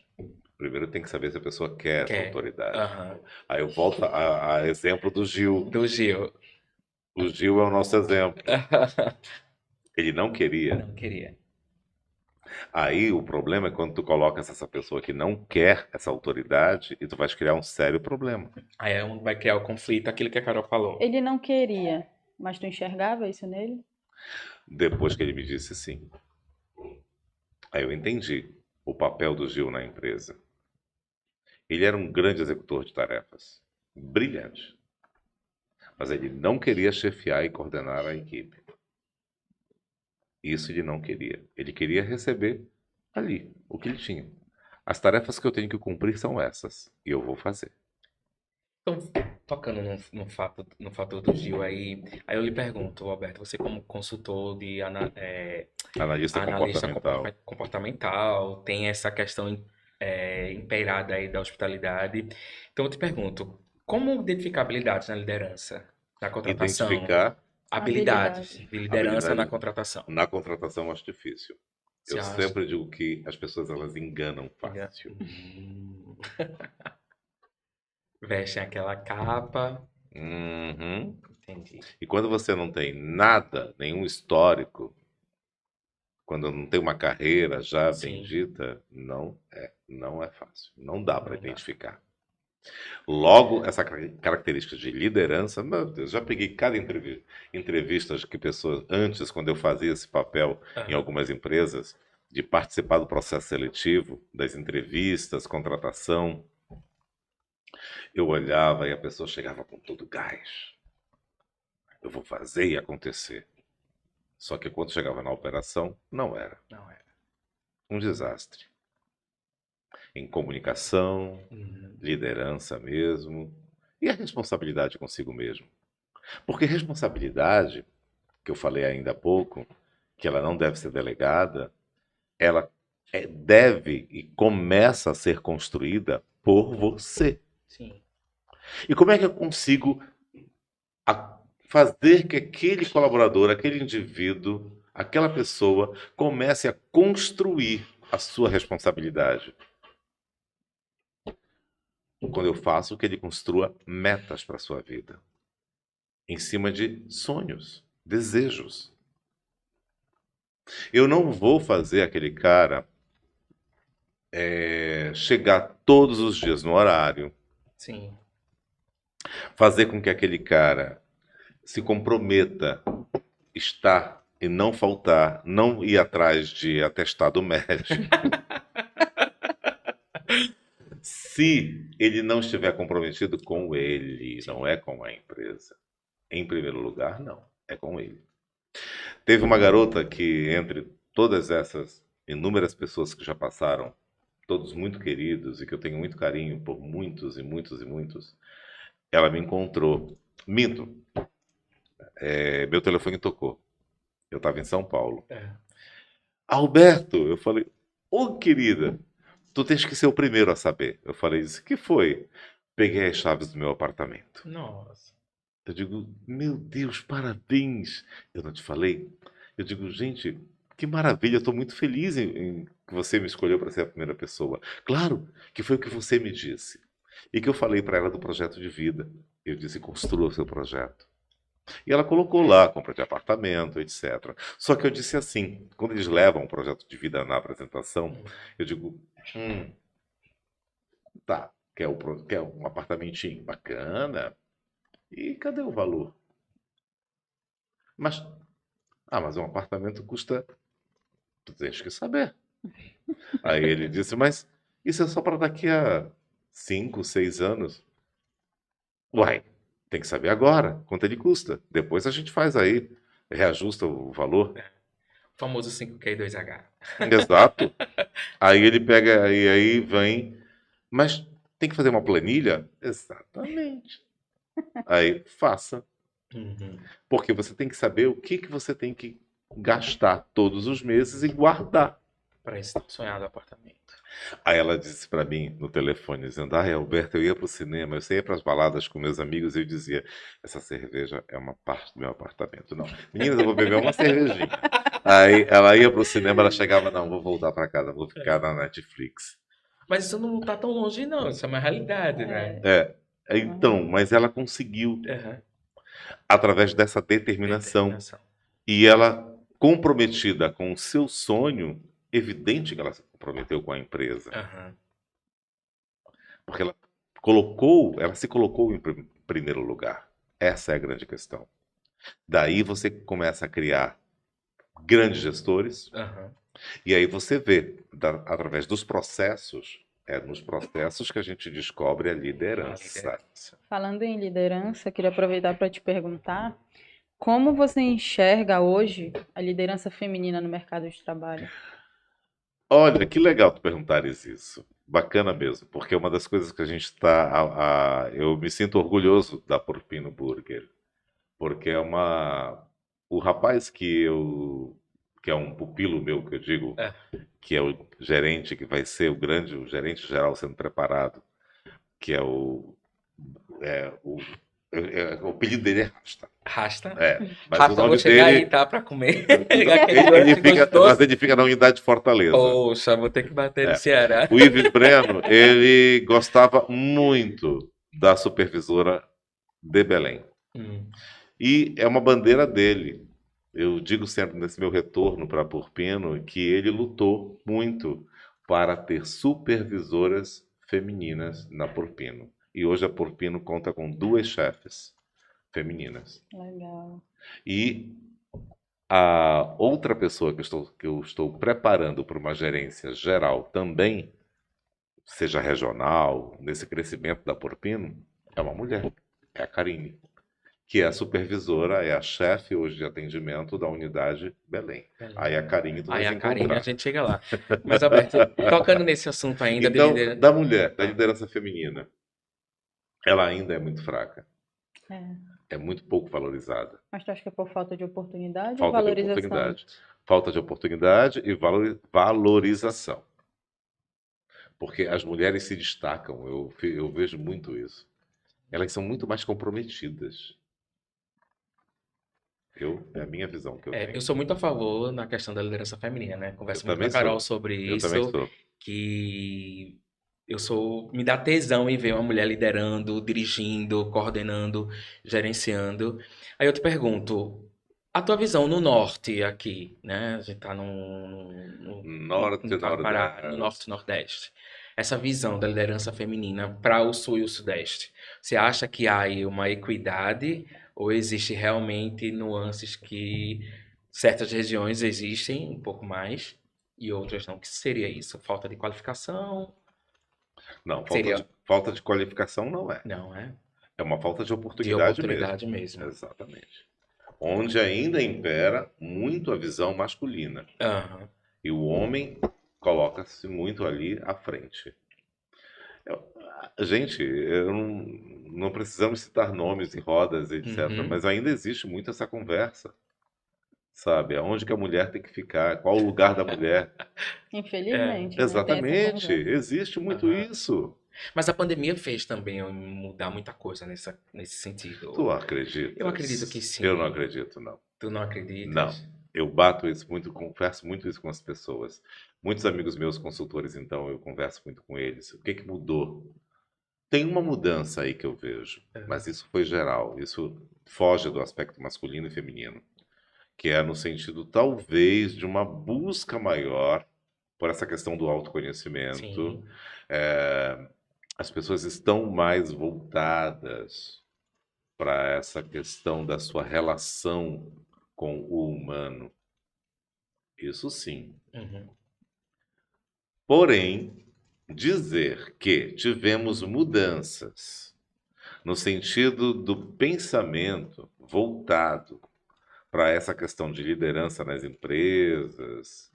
[SPEAKER 1] Primeiro tem que saber se a pessoa quer essa
[SPEAKER 2] Quer?
[SPEAKER 1] autoridade.
[SPEAKER 2] Aham.
[SPEAKER 1] Aí eu volto a exemplo do Gil.
[SPEAKER 2] Do Gil.
[SPEAKER 1] O Gil é o nosso exemplo. Ele não queria.
[SPEAKER 2] Não queria.
[SPEAKER 1] Aí o problema é quando tu colocas essa pessoa que não quer essa autoridade e tu vais criar um sério problema.
[SPEAKER 2] Aí é onde vai criar o conflito, aquilo que a Carol falou.
[SPEAKER 3] Ele não queria, mas tu enxergava isso nele?
[SPEAKER 1] Depois que ele me disse sim. Aí eu entendi o papel do Gil na empresa. Ele era um grande executor de tarefas, brilhante, mas ele não queria chefiar e coordenar a equipe. Isso ele não queria. Ele queria receber ali o que ele tinha. As tarefas que eu tenho que cumprir são essas, e eu vou fazer.
[SPEAKER 2] Então, tocando no fator do Gil aí eu lhe pergunto, Alberto, você como consultor de
[SPEAKER 1] Analista
[SPEAKER 2] analista
[SPEAKER 1] comportamental.
[SPEAKER 2] comportamental, tem essa questão imperada aí da hospitalidade. Então eu te pergunto, como identificar habilidades na liderança, na contratação?
[SPEAKER 1] Identificar
[SPEAKER 2] Habilidades de liderança na
[SPEAKER 1] habilidade
[SPEAKER 2] contratação.
[SPEAKER 1] na contratação eu acho difícil.
[SPEAKER 2] Você
[SPEAKER 1] Eu
[SPEAKER 2] acha?
[SPEAKER 1] sempre digo que as pessoas elas enganam fácil.
[SPEAKER 2] Vestem aquela capa.
[SPEAKER 1] Uhum.
[SPEAKER 2] Entendi.
[SPEAKER 1] E quando você não tem nada, nenhum histórico, quando não tem uma carreira já
[SPEAKER 2] Sim.
[SPEAKER 1] bendita, não é fácil. Não dá para
[SPEAKER 2] Não dá.
[SPEAKER 1] identificar. Logo, essa característica de liderança, meu Deus, já peguei cada entrevista que pessoas, antes, quando eu fazia esse papel em
[SPEAKER 2] Aham.
[SPEAKER 1] algumas empresas, de participar do processo seletivo, das entrevistas, contratação, eu olhava e a pessoa chegava com todo gás. Eu vou fazer e acontecer. Só que quando chegava na operação, não era.
[SPEAKER 2] Não é.
[SPEAKER 1] Um desastre. Em comunicação,
[SPEAKER 2] Uhum.
[SPEAKER 1] liderança mesmo, e a responsabilidade consigo mesmo. Porque responsabilidade, que eu falei ainda há pouco, que ela não deve ser delegada, ela deve e começa a ser construída por você.
[SPEAKER 2] Sim.
[SPEAKER 1] E como é que eu consigo fazer que aquele colaborador, aquele indivíduo, aquela pessoa comece a construir a sua responsabilidade? Quando eu faço que ele construa metas para a sua vida, em cima de sonhos, desejos. Eu não vou fazer aquele cara chegar todos os dias no horário,
[SPEAKER 2] Sim.
[SPEAKER 1] fazer com que aquele cara se comprometa, estar e não faltar, não ir atrás de atestado médico. Se ele não estiver comprometido com ele, não é com a empresa. Em primeiro lugar, não, é com ele. Teve uma garota que, entre todas essas inúmeras pessoas que já passaram, todos muito queridos e que eu tenho muito carinho por muitos e muitos e muitos, ela me encontrou. Minto, meu telefone tocou. Eu estava em São Paulo.
[SPEAKER 2] É.
[SPEAKER 1] Alberto, eu falei, ô querida, tu tens que ser o primeiro a saber. Eu falei isso, que foi? Peguei as chaves do meu apartamento.
[SPEAKER 2] Nossa.
[SPEAKER 1] Eu digo, meu Deus, parabéns. Eu não te falei? Eu digo, gente, que maravilha, eu estou muito feliz em que você me escolheu para ser a primeira pessoa. Claro que foi o que você me disse. E que eu falei para ela do projeto de vida. Eu disse, construa o seu projeto. E ela colocou lá, compra de apartamento, etc. Só que eu disse assim, quando eles levam o projeto de vida na apresentação, eu digo, tá, quer um apartamentinho bacana? E cadê o valor? Mas, mas um apartamento custa, tu tens que saber. Aí ele disse, mas isso é só para daqui a 5, 6 anos. Uai, tem que saber agora quanto ele custa. Depois a gente faz aí, reajusta o valor.
[SPEAKER 2] O famoso 5Q2H.
[SPEAKER 1] Exato. Aí ele pega e aí vem, mas tem que fazer uma planilha? Exatamente. Aí faça.
[SPEAKER 2] Uhum.
[SPEAKER 1] Porque você tem que saber o que você tem que gastar todos os meses e guardar.
[SPEAKER 2] Para esse tão sonhado apartamento.
[SPEAKER 1] Aí ela disse pra mim no telefone, dizendo, Alberto, eu ia pro cinema, eu ia para as baladas com meus amigos e eu dizia, essa cerveja é uma parte do meu apartamento. Não, meninas, eu vou beber uma cervejinha. Aí ela ia pro cinema, ela chegava, não, vou voltar pra casa, vou ficar na Netflix.
[SPEAKER 2] Mas isso não tá tão longe, não. Isso é uma realidade, né?
[SPEAKER 1] Então, mas ela conseguiu,
[SPEAKER 2] Uhum.
[SPEAKER 1] através dessa determinação.
[SPEAKER 2] Determinação.
[SPEAKER 1] E ela, comprometida com o seu sonho, evidente que ela se comprometeu com a empresa.
[SPEAKER 2] Uhum.
[SPEAKER 1] Porque ela se colocou em primeiro lugar. Essa é a grande questão. Daí você começa a criar grandes gestores,
[SPEAKER 2] Aham.
[SPEAKER 1] e aí você vê, através dos processos, é nos processos que a gente descobre a liderança.
[SPEAKER 3] Falando em liderança, queria aproveitar para te perguntar como você enxerga hoje a liderança feminina no mercado de trabalho?
[SPEAKER 1] Olha, que legal tu perguntares isso. Bacana mesmo, porque é uma das coisas que a gente está. Eu me sinto orgulhoso da Porpino Burger, porque é uma. O rapaz que é um pupilo meu, que eu digo,
[SPEAKER 2] É.
[SPEAKER 1] que é o gerente, que vai ser o gerente geral sendo preparado, que é o apelido dele é Rasta.
[SPEAKER 2] Rasta.
[SPEAKER 1] Mas o
[SPEAKER 2] Rasta, eu vou
[SPEAKER 1] nome
[SPEAKER 2] chegar aí,
[SPEAKER 1] dele.
[SPEAKER 2] tá? Pra comer.
[SPEAKER 1] Ele,
[SPEAKER 2] Aquele lanche
[SPEAKER 1] mas
[SPEAKER 2] gostoso.
[SPEAKER 1] ele fica na unidade de Fortaleza.
[SPEAKER 2] Poxa, vou ter que bater no
[SPEAKER 1] É.
[SPEAKER 2] Ceará.
[SPEAKER 1] O Ives Breno, ele gostava muito da supervisora de Belém.
[SPEAKER 2] Hum.
[SPEAKER 1] E é uma bandeira dele. Eu digo sempre nesse meu retorno para Porpino que ele lutou muito para ter supervisoras femininas na Porpino. E hoje a Porpino conta com 2 chefes femininas.
[SPEAKER 3] Legal.
[SPEAKER 1] E a outra pessoa que eu estou preparando para uma gerência geral também, seja regional, nesse crescimento da Porpino, é uma mulher, é a Karine, que é a supervisora, é a chefe hoje de atendimento da unidade Belém. Aí a Karine tu vai
[SPEAKER 2] Aí
[SPEAKER 1] se
[SPEAKER 2] a Karine, a
[SPEAKER 1] encontrar.
[SPEAKER 2] gente chega lá. Mas, Alberto, tocando nesse assunto ainda de
[SPEAKER 1] Então,
[SPEAKER 2] liderança.
[SPEAKER 1] da mulher, da liderança feminina, ela ainda é muito fraca,
[SPEAKER 3] É.
[SPEAKER 1] é muito pouco valorizada.
[SPEAKER 3] Mas tu acha que é por falta de oportunidade ou
[SPEAKER 1] Falta de
[SPEAKER 3] valorização?
[SPEAKER 1] oportunidade. Falta de oportunidade e valorização. Porque as mulheres se destacam, eu vejo muito isso. Elas são muito mais comprometidas. É a minha visão que eu
[SPEAKER 2] Eu
[SPEAKER 1] tenho.
[SPEAKER 2] sou muito a favor na questão da liderança feminina, né?
[SPEAKER 1] Eu
[SPEAKER 2] Converso muito com
[SPEAKER 1] também
[SPEAKER 2] a Carol
[SPEAKER 1] sou.
[SPEAKER 2] sobre
[SPEAKER 1] Eu também
[SPEAKER 2] isso,
[SPEAKER 1] sou.
[SPEAKER 2] que me dá tesão em ver uma mulher liderando, dirigindo, coordenando, gerenciando. Aí eu te pergunto, a tua visão no norte aqui, né? A gente tá
[SPEAKER 1] Norte,
[SPEAKER 2] no estado do Pará, no norte
[SPEAKER 1] Nordeste.
[SPEAKER 2] e nordeste. Essa visão da liderança feminina para o sul e o sudeste. Você acha que há aí uma equidade ou existe realmente nuances que certas regiões existem um pouco mais e outras não? O que seria isso? Falta de qualificação?
[SPEAKER 1] Não,
[SPEAKER 2] Seria,
[SPEAKER 1] falta de qualificação não é.
[SPEAKER 2] não é?
[SPEAKER 1] É uma falta de
[SPEAKER 2] De
[SPEAKER 1] oportunidade mesmo.
[SPEAKER 2] oportunidade mesmo.
[SPEAKER 1] Exatamente. Onde ainda impera muito a visão masculina.
[SPEAKER 2] Aham.
[SPEAKER 1] E o homem coloca-se muito ali à frente. Gente, não precisamos citar nomes em rodas, etc.
[SPEAKER 2] Uhum.
[SPEAKER 1] Mas ainda existe muito essa conversa, sabe? Aonde que a mulher tem que ficar? Qual o lugar da mulher?
[SPEAKER 3] Infelizmente, né? Tem essa
[SPEAKER 1] Exatamente,
[SPEAKER 3] conversa.
[SPEAKER 1] existe muito
[SPEAKER 2] Aham.
[SPEAKER 1] isso.
[SPEAKER 2] Mas a pandemia fez também eu mudar muita coisa nesse sentido.
[SPEAKER 1] Tu acreditas?
[SPEAKER 2] Eu acredito que sim.
[SPEAKER 1] Eu não acredito, não.
[SPEAKER 2] Tu não acreditas?
[SPEAKER 1] Não. Eu bato isso muito, converso muito isso com as pessoas. Muitos amigos meus consultores, então, eu converso muito com eles. O que que mudou? Tem uma mudança aí que eu vejo, mas isso foi geral. Isso foge do aspecto masculino e feminino, que é no sentido, talvez, de uma busca maior por essa questão do autoconhecimento.
[SPEAKER 2] Sim.
[SPEAKER 1] As pessoas estão mais voltadas para essa questão da sua relação com o humano. Isso sim.
[SPEAKER 2] Uhum.
[SPEAKER 1] Porém, dizer que tivemos mudanças no sentido do pensamento voltado para essa questão de liderança nas empresas,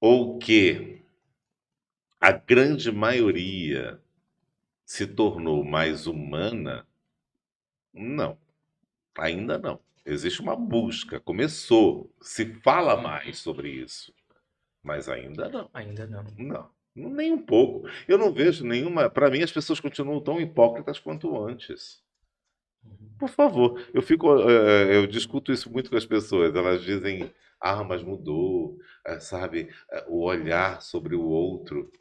[SPEAKER 1] ou que a grande maioria se tornou mais humana, não, ainda não. Existe uma busca, começou, se fala mais sobre isso, mas ainda não.
[SPEAKER 2] Ainda não.
[SPEAKER 1] Não, nem um pouco. Eu não vejo nenhuma. Para mim, as pessoas continuam tão hipócritas quanto antes. Por favor, eu discuto isso muito com as pessoas. Elas dizem, mas mudou, sabe, o olhar sobre o outro.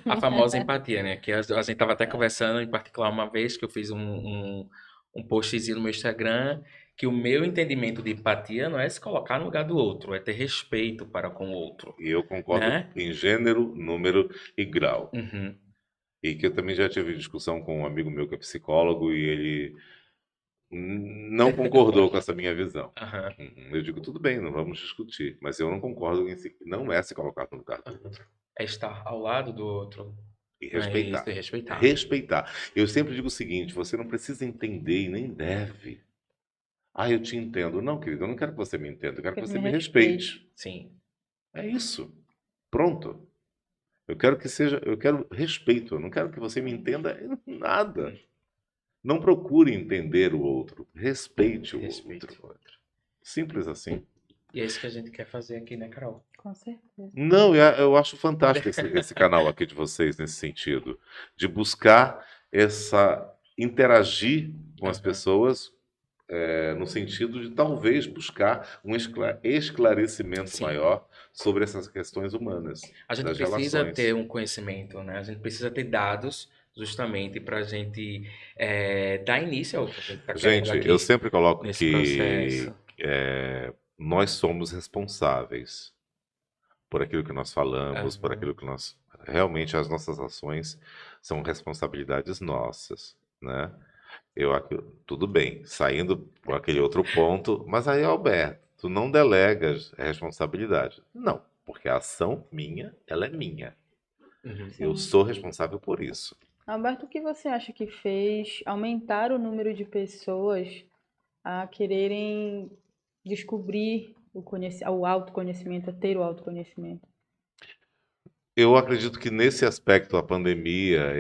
[SPEAKER 2] A famosa empatia, né? Que a gente tava até conversando, em particular, uma vez que eu fiz um postzinho no meu Instagram, que o meu entendimento de empatia não é se colocar no lugar do outro, é ter respeito para com o outro,
[SPEAKER 1] E eu concordo
[SPEAKER 2] né?
[SPEAKER 1] em gênero, número e grau.
[SPEAKER 2] Uhum.
[SPEAKER 1] E que eu também já tive discussão com um amigo meu que é psicólogo e ele não concordou com essa minha visão.
[SPEAKER 2] Aham.
[SPEAKER 1] Eu digo, tudo bem, não vamos discutir, mas eu não concordo não é se colocar no lugar do outro.
[SPEAKER 2] É estar ao lado do outro.
[SPEAKER 1] E
[SPEAKER 2] Não é isso,
[SPEAKER 1] respeitar.
[SPEAKER 2] e respeitar.
[SPEAKER 1] Respeitar. Eu sempre digo o seguinte, você não precisa entender e nem deve. Ah, eu te entendo. Não, querido, eu não quero que você me entenda, eu quero que
[SPEAKER 3] Que
[SPEAKER 1] você
[SPEAKER 3] me
[SPEAKER 1] me respeite.
[SPEAKER 2] Sim.
[SPEAKER 1] É isso. Pronto. Eu quero respeito, eu não quero que você me entenda em nada. Não procure entender o outro, respeite o
[SPEAKER 2] Respeito
[SPEAKER 1] outro.
[SPEAKER 2] o outro.
[SPEAKER 1] Simples assim.
[SPEAKER 2] E é isso que a gente quer fazer aqui, né, Carol?
[SPEAKER 3] Com certeza.
[SPEAKER 1] Não, eu acho fantástico esse canal aqui de vocês nesse sentido, de buscar interagir com as
[SPEAKER 2] Aham.
[SPEAKER 1] pessoas no sentido de talvez buscar um esclarecimento
[SPEAKER 2] Sim.
[SPEAKER 1] maior sobre essas questões humanas,
[SPEAKER 2] A gente
[SPEAKER 1] das
[SPEAKER 2] precisa
[SPEAKER 1] relações.
[SPEAKER 2] ter um conhecimento, né? A gente precisa ter dados justamente para a gente dar início ao que a gente está querendo
[SPEAKER 1] Gente,
[SPEAKER 2] aqui
[SPEAKER 1] eu sempre coloco
[SPEAKER 2] nesse
[SPEAKER 1] que
[SPEAKER 2] processo.
[SPEAKER 1] nós somos responsáveis por aquilo que nós falamos, por
[SPEAKER 2] Aham.
[SPEAKER 1] aquilo que nós. Realmente, as nossas ações são responsabilidades nossas, né? Tudo bem, saindo por aquele outro ponto, mas aí, Alberto, tu não delegas a responsabilidade. Não, porque a ação minha, ela é minha.
[SPEAKER 2] Uhum.
[SPEAKER 1] Eu
[SPEAKER 3] Sim.
[SPEAKER 1] sou responsável por isso.
[SPEAKER 3] Alberto, o que você acha que fez aumentar o número de pessoas a quererem descobrir o autoconhecimento, a ter o autoconhecimento?
[SPEAKER 1] Eu acredito que nesse aspecto a pandemia,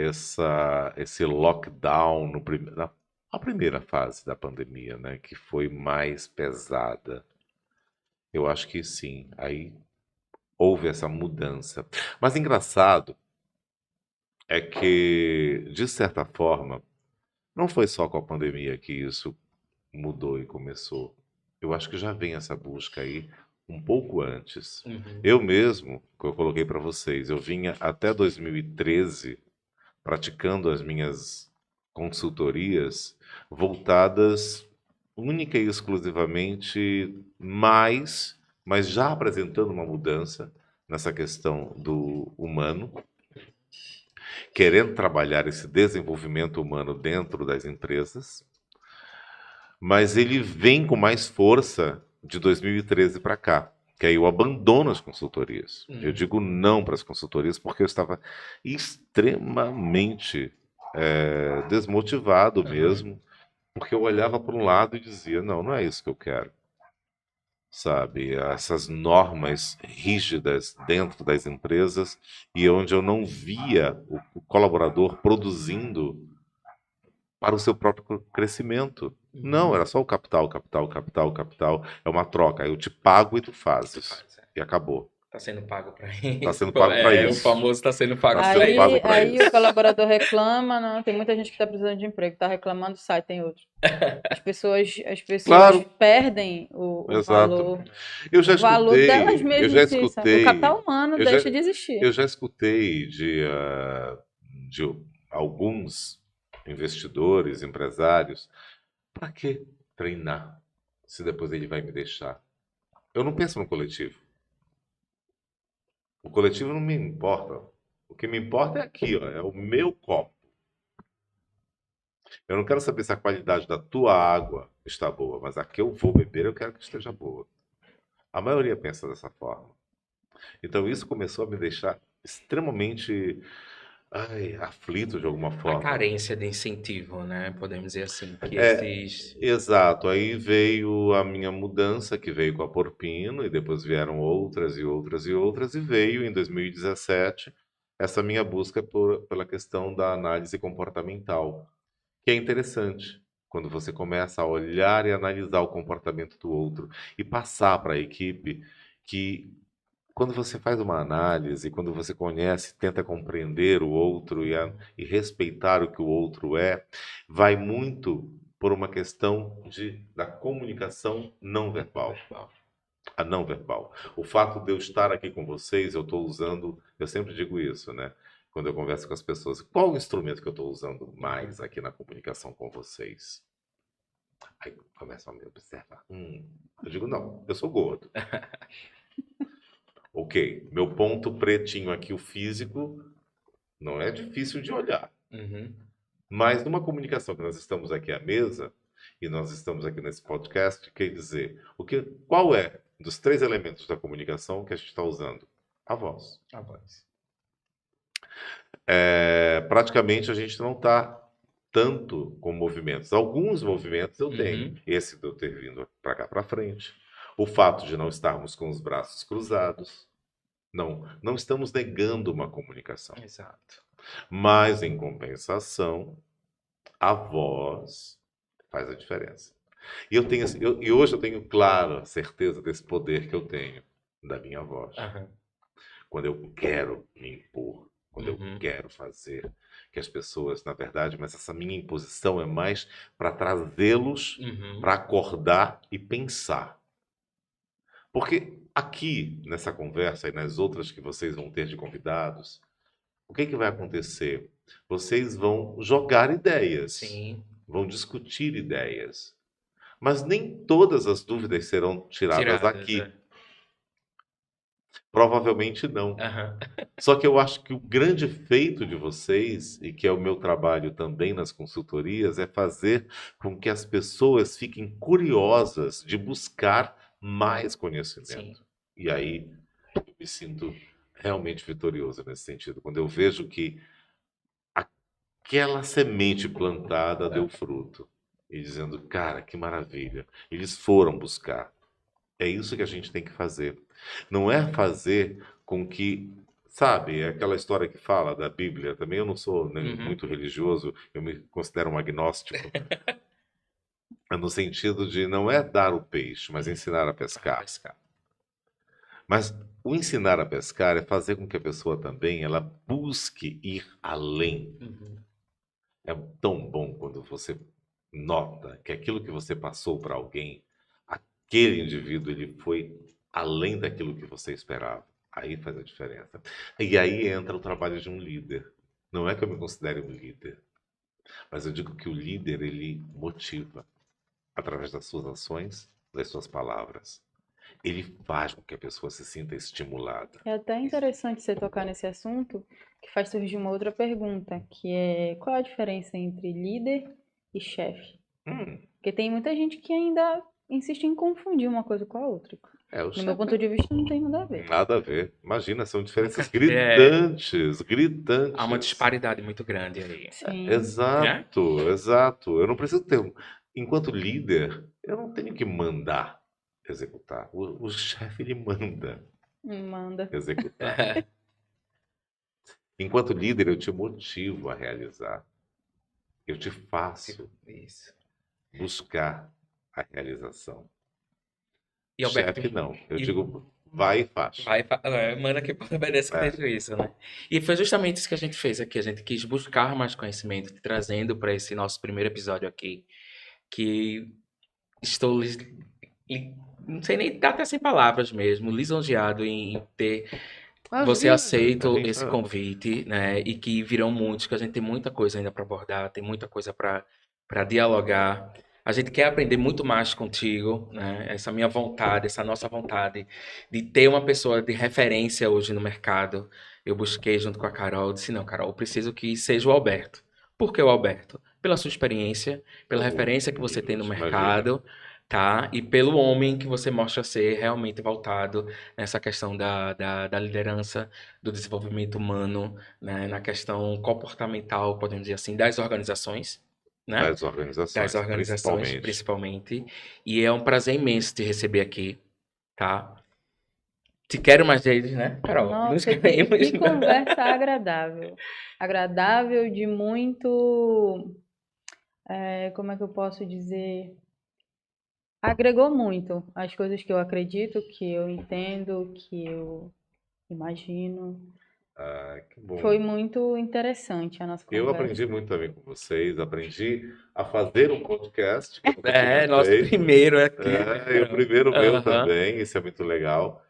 [SPEAKER 1] esse lockdown a primeira fase da pandemia, né, que foi mais pesada, eu acho que sim, aí houve essa mudança. Mas engraçado é que, de certa forma, não foi só com a pandemia que isso mudou e começou. Eu acho que já vem essa busca aí um pouco antes.
[SPEAKER 2] Uhum.
[SPEAKER 1] Eu mesmo, que eu coloquei para vocês, eu vinha até 2013 praticando as minhas consultorias voltadas única e exclusivamente mas já apresentando uma mudança nessa questão do humano, querendo trabalhar esse desenvolvimento humano dentro das empresas, mas ele vem com mais força de 2013 para cá, que aí eu abandono as consultorias. Eu digo não para as consultorias porque eu estava extremamente desmotivado mesmo, porque eu olhava para um lado e dizia, não, não é isso que eu quero. Sabe, essas normas rígidas dentro das empresas e onde eu não via o colaborador produzindo para o seu próprio crescimento. Não, era só o capital, capital, capital, capital. É uma troca. Eu te pago e tu fazes. E acabou.
[SPEAKER 2] Tá sendo pago para isso.
[SPEAKER 1] Tá sendo pago para
[SPEAKER 2] O
[SPEAKER 1] isso.
[SPEAKER 2] famoso tá sendo pago
[SPEAKER 1] Tá
[SPEAKER 2] para
[SPEAKER 1] sendo pago
[SPEAKER 2] isso.
[SPEAKER 1] pra
[SPEAKER 3] Aí
[SPEAKER 1] isso.
[SPEAKER 3] o colaborador reclama, não, tem muita gente que está precisando de emprego, está reclamando, sai, tem outro. As pessoas
[SPEAKER 1] Claro.
[SPEAKER 3] perdem o
[SPEAKER 1] Exato.
[SPEAKER 3] valor.
[SPEAKER 1] Eu já
[SPEAKER 3] O valor delas
[SPEAKER 1] escutei,
[SPEAKER 3] mesmas
[SPEAKER 1] eu já
[SPEAKER 3] em si, sabe? O
[SPEAKER 1] escutei,
[SPEAKER 3] capital humano
[SPEAKER 1] eu já,
[SPEAKER 3] deixa de existir.
[SPEAKER 1] eu já escutei de alguns investidores, empresários, para que treinar se depois ele vai me deixar? Eu não penso no coletivo. O coletivo não me importa. O que me importa é aqui, ó, é o meu copo. Eu não quero saber se a qualidade da tua água está boa, mas a que eu vou beber eu quero que esteja boa. A maioria pensa dessa forma. Então isso começou a me deixar extremamente aflito de alguma
[SPEAKER 2] A
[SPEAKER 1] forma.
[SPEAKER 2] carência de incentivo, né? Podemos dizer assim, que
[SPEAKER 1] É,
[SPEAKER 2] esses...
[SPEAKER 1] Exato. Aí veio a minha mudança, que veio com a Porpino, e depois vieram outras e outras e outras, e veio em 2017 essa minha busca pela questão da análise comportamental, que é interessante quando você começa a olhar e analisar o comportamento do outro e passar para a equipe que quando você faz uma análise, quando você conhece, tenta compreender o outro e respeitar o que o outro é, vai muito por uma questão da comunicação não verbal. A não verbal. O fato de eu estar aqui com vocês, eu estou usando, eu sempre digo isso, né? Quando eu converso com as pessoas, qual o instrumento que eu estou usando mais aqui na comunicação com vocês? Aí começam a me observar. Eu digo, não, eu sou gordo. Ok, meu ponto pretinho aqui, o físico, não é difícil de olhar.
[SPEAKER 2] Uhum.
[SPEAKER 1] Mas numa comunicação que nós estamos aqui à mesa, e nós estamos aqui nesse podcast, quer dizer, qual é dos 3 elementos da comunicação que a gente está usando? A voz.
[SPEAKER 2] A voz.
[SPEAKER 1] Praticamente a gente não está tanto com movimentos. Alguns movimentos eu tenho. Esse de eu ter vindo para cá para frente. O fato de não estarmos com os braços cruzados. Não estamos negando uma comunicação.
[SPEAKER 2] Exato.
[SPEAKER 1] Mas, em compensação, a voz faz a diferença. E hoje eu tenho clara certeza desse poder que eu tenho da minha voz. Quando eu quero me impor, quando eu quero fazer que as pessoas, na verdade, mas essa minha imposição é mais para trazê-los para acordar e pensar. Porque aqui, nessa conversa e nas outras que vocês vão ter de convidados, o que vai acontecer? Vocês vão jogar ideias,
[SPEAKER 2] Sim.
[SPEAKER 1] Vão discutir ideias, mas nem todas as dúvidas serão tiradas aqui. Provavelmente não. Só que eu acho que o grande feito de vocês, e que é o meu trabalho também nas consultorias, é fazer com que as pessoas fiquem curiosas de buscar mais conhecimento.
[SPEAKER 2] Sim.
[SPEAKER 1] E aí eu me sinto realmente vitorioso nesse sentido. Quando eu vejo que aquela semente plantada deu fruto. E dizendo, cara, que maravilha. Eles foram buscar. É isso que a gente tem que fazer. Não é fazer com que, sabe, é aquela história que fala da Bíblia. Também eu não sou muito religioso, eu me considero um agnóstico. No sentido de não é dar o peixe, mas ensinar a pescar. Mas o ensinar a pescar é fazer com que a pessoa também ela busque ir além. É tão bom quando você nota que aquilo que você passou para alguém, aquele indivíduo ele foi além daquilo que você esperava. Aí faz a diferença. E aí entra o trabalho de um líder. Não é que eu me considere um líder, mas eu digo que o líder ele motiva através das suas ações, das suas palavras. Ele faz com que a pessoa se sinta estimulada.
[SPEAKER 3] É até interessante você tocar nesse assunto, que faz surgir uma outra pergunta, que é qual a diferença entre líder e chefe? Porque tem muita gente que ainda insiste em confundir uma coisa com a outra. No meu ponto de vista, não tem nada a ver.
[SPEAKER 1] Nada a ver. Imagina, são diferenças gritantes, gritantes.
[SPEAKER 2] Há uma disparidade muito grande aí.
[SPEAKER 3] Sim.
[SPEAKER 1] Exato, exato. Eu não preciso ter... Enquanto líder, eu não tenho que mandar executar. O chefe, ele manda executar. Enquanto líder, eu te motivo a realizar. Eu te faço buscar a realização.
[SPEAKER 2] E Alberto,
[SPEAKER 1] chefe, não. Eu digo, vai e faz.
[SPEAKER 2] Manda que obedece que isso, né? E foi justamente isso que a gente fez aqui. A gente quis buscar mais conhecimento, trazendo para esse nosso primeiro episódio aqui, que estou não sei nem, até sem palavras mesmo, lisonjeado em ter você aceito esse convite, né? E que virão muitos, que a gente tem muita coisa ainda para abordar, tem muita coisa para dialogar. A gente quer aprender muito mais contigo, né? Essa minha vontade, essa nossa vontade de ter uma pessoa de referência hoje no mercado. Eu busquei junto com a Carol, disse, não, Carol, eu preciso que seja o Alberto. Por que o Alberto? Pela sua experiência, pela referência que você tem no mercado, tá? E pelo homem que você mostra ser realmente voltado nessa questão da liderança, do desenvolvimento humano, né? Na questão comportamental, podemos dizer assim, das organizações. Né?
[SPEAKER 1] Das organizações,
[SPEAKER 2] principalmente. E é um prazer imenso te receber aqui, tá? Te quero mais vezes, né, Carol?
[SPEAKER 3] Nossa, que conversa agradável. Agradável de muito... como é que eu posso dizer? Agregou muito as coisas que eu acredito, que eu entendo, que eu imagino.
[SPEAKER 1] Que bom.
[SPEAKER 3] Foi muito interessante a nossa conversa.
[SPEAKER 1] Eu aprendi muito também com vocês, aprendi a fazer um podcast.
[SPEAKER 2] Nosso primeiro aqui.
[SPEAKER 1] O primeiro meu também, isso é muito legal.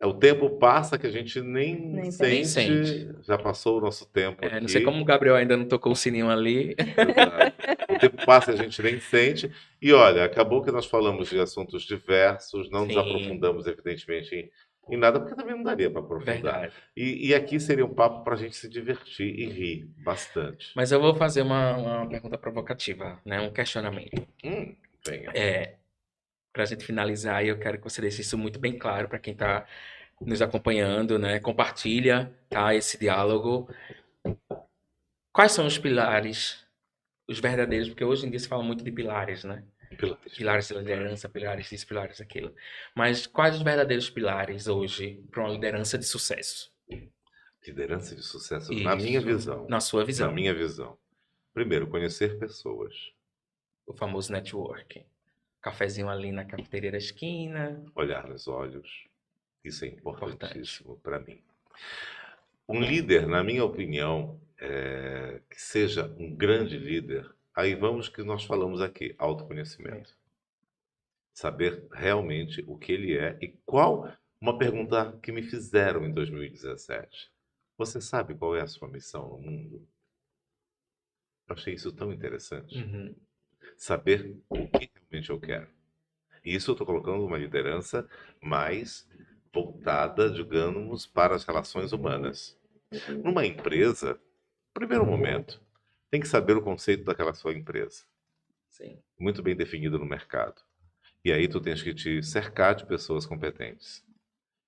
[SPEAKER 1] O tempo passa que a gente nem sente. Já passou o nosso tempo aqui.
[SPEAKER 2] Não sei como o Gabriel ainda não tocou o sininho ali.
[SPEAKER 1] Exato. O tempo passa e a gente nem sente. E olha, acabou que nós falamos de assuntos diversos, não nos aprofundamos, evidentemente, em nada, porque também não daria para aprofundar.
[SPEAKER 2] Verdade.
[SPEAKER 1] E aqui seria um papo para a gente se divertir e rir bastante.
[SPEAKER 2] Mas eu vou fazer uma pergunta provocativa, né? Um questionamento.
[SPEAKER 1] Venha.
[SPEAKER 2] Para a gente finalizar, eu quero que você deixe isso muito bem claro para quem está nos acompanhando, né? Compartilha, tá? Esse diálogo. Quais são os pilares, os verdadeiros? Porque hoje em dia se fala muito de pilares, né? Pilares da liderança, pilares disso, pilares daquilo. Mas quais os verdadeiros pilares hoje para uma liderança de sucesso?
[SPEAKER 1] Liderança de sucesso, na minha
[SPEAKER 2] Isso,
[SPEAKER 1] visão.
[SPEAKER 2] na sua visão.
[SPEAKER 1] Na minha visão. Primeiro, conhecer pessoas.
[SPEAKER 2] O famoso networking. Cafezinho ali na cafeteria da esquina.
[SPEAKER 1] Olhar nos olhos. Isso é importantíssimo para mim. Um líder, na minha opinião, que seja um grande líder, aí vamos que nós falamos aqui, autoconhecimento. Saber realmente o que ele é e qual... Uma pergunta que me fizeram em 2017. Você sabe qual é a sua missão no mundo? Eu achei isso tão interessante.
[SPEAKER 2] Uhum.
[SPEAKER 1] Saber o que realmente eu quero. E isso eu estou colocando uma liderança mais voltada, digamos, para as relações humanas. Numa empresa, primeiro momento, tem que saber o conceito daquela sua empresa.
[SPEAKER 2] Sim.
[SPEAKER 1] Muito bem definido no mercado. E aí tu tens que te cercar de pessoas competentes.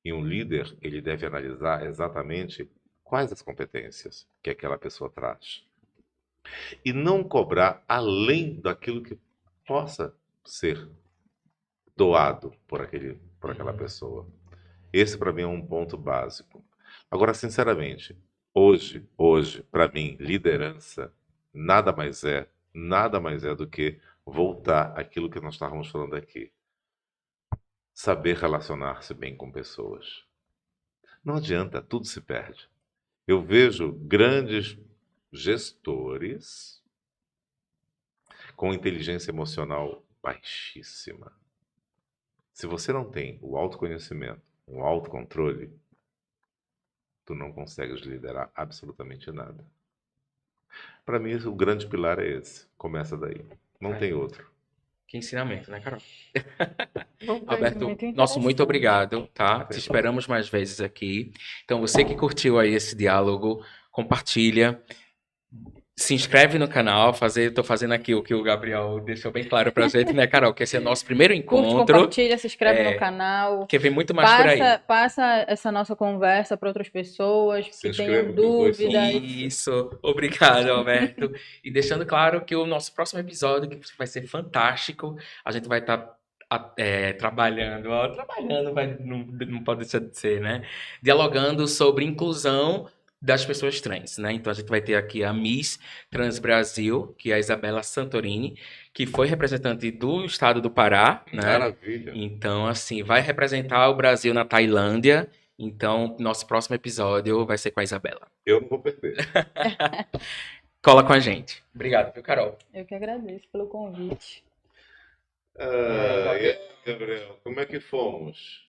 [SPEAKER 1] E um líder, ele deve analisar exatamente quais as competências que aquela pessoa traz. E não cobrar além daquilo que possa ser doado por aquela pessoa. Esse para mim é um ponto básico. Agora, sinceramente, hoje, para mim, liderança nada mais é do que voltar àquilo que nós estávamos falando aqui. Saber relacionar-se bem com pessoas. Não adianta, tudo se perde. Eu vejo grandes gestores com inteligência emocional baixíssima. Se você não tem o autoconhecimento, o autocontrole, tu não consegues liderar absolutamente nada. Para mim, o grande pilar é esse. Começa daí. Não tem outro.
[SPEAKER 2] Que ensinamento, né, Carol?
[SPEAKER 1] Não tem.
[SPEAKER 2] Alberto,
[SPEAKER 3] Muito
[SPEAKER 2] nosso muito
[SPEAKER 3] interessante.
[SPEAKER 2] obrigado, tá? Te esperamos mais vezes aqui. Então, você que curtiu aí esse diálogo, compartilha. Se inscreve no canal, tô fazendo aqui o que o Gabriel deixou bem claro pra gente, né, Carol? Que esse é o nosso primeiro
[SPEAKER 3] Curte,
[SPEAKER 2] encontro,
[SPEAKER 3] compartilha, se inscreve no canal.
[SPEAKER 2] que vem muito mais por aí.
[SPEAKER 3] Passa essa nossa conversa para outras pessoas que
[SPEAKER 1] inscreve
[SPEAKER 3] tenham
[SPEAKER 1] que os dois são
[SPEAKER 3] dúvidas.
[SPEAKER 2] Isso, obrigado, Alberto. E deixando claro que o nosso próximo episódio, que vai ser fantástico, a gente vai estar trabalhando, não pode deixar de ser, né? Dialogando sobre inclusão das pessoas trans, né? Então a gente vai ter aqui a Miss Trans Brasil, que é a Isabela Santorini, que foi representante do estado do Pará, né?
[SPEAKER 1] Maravilha.
[SPEAKER 2] Então, assim, vai representar o Brasil na Tailândia. Então, nosso próximo episódio vai ser com a Isabela.
[SPEAKER 1] Eu não vou perder.
[SPEAKER 2] Cola com a gente. Obrigado, viu, Carol?
[SPEAKER 3] Eu que agradeço pelo convite.
[SPEAKER 1] E aí, Gabriel, como é que fomos?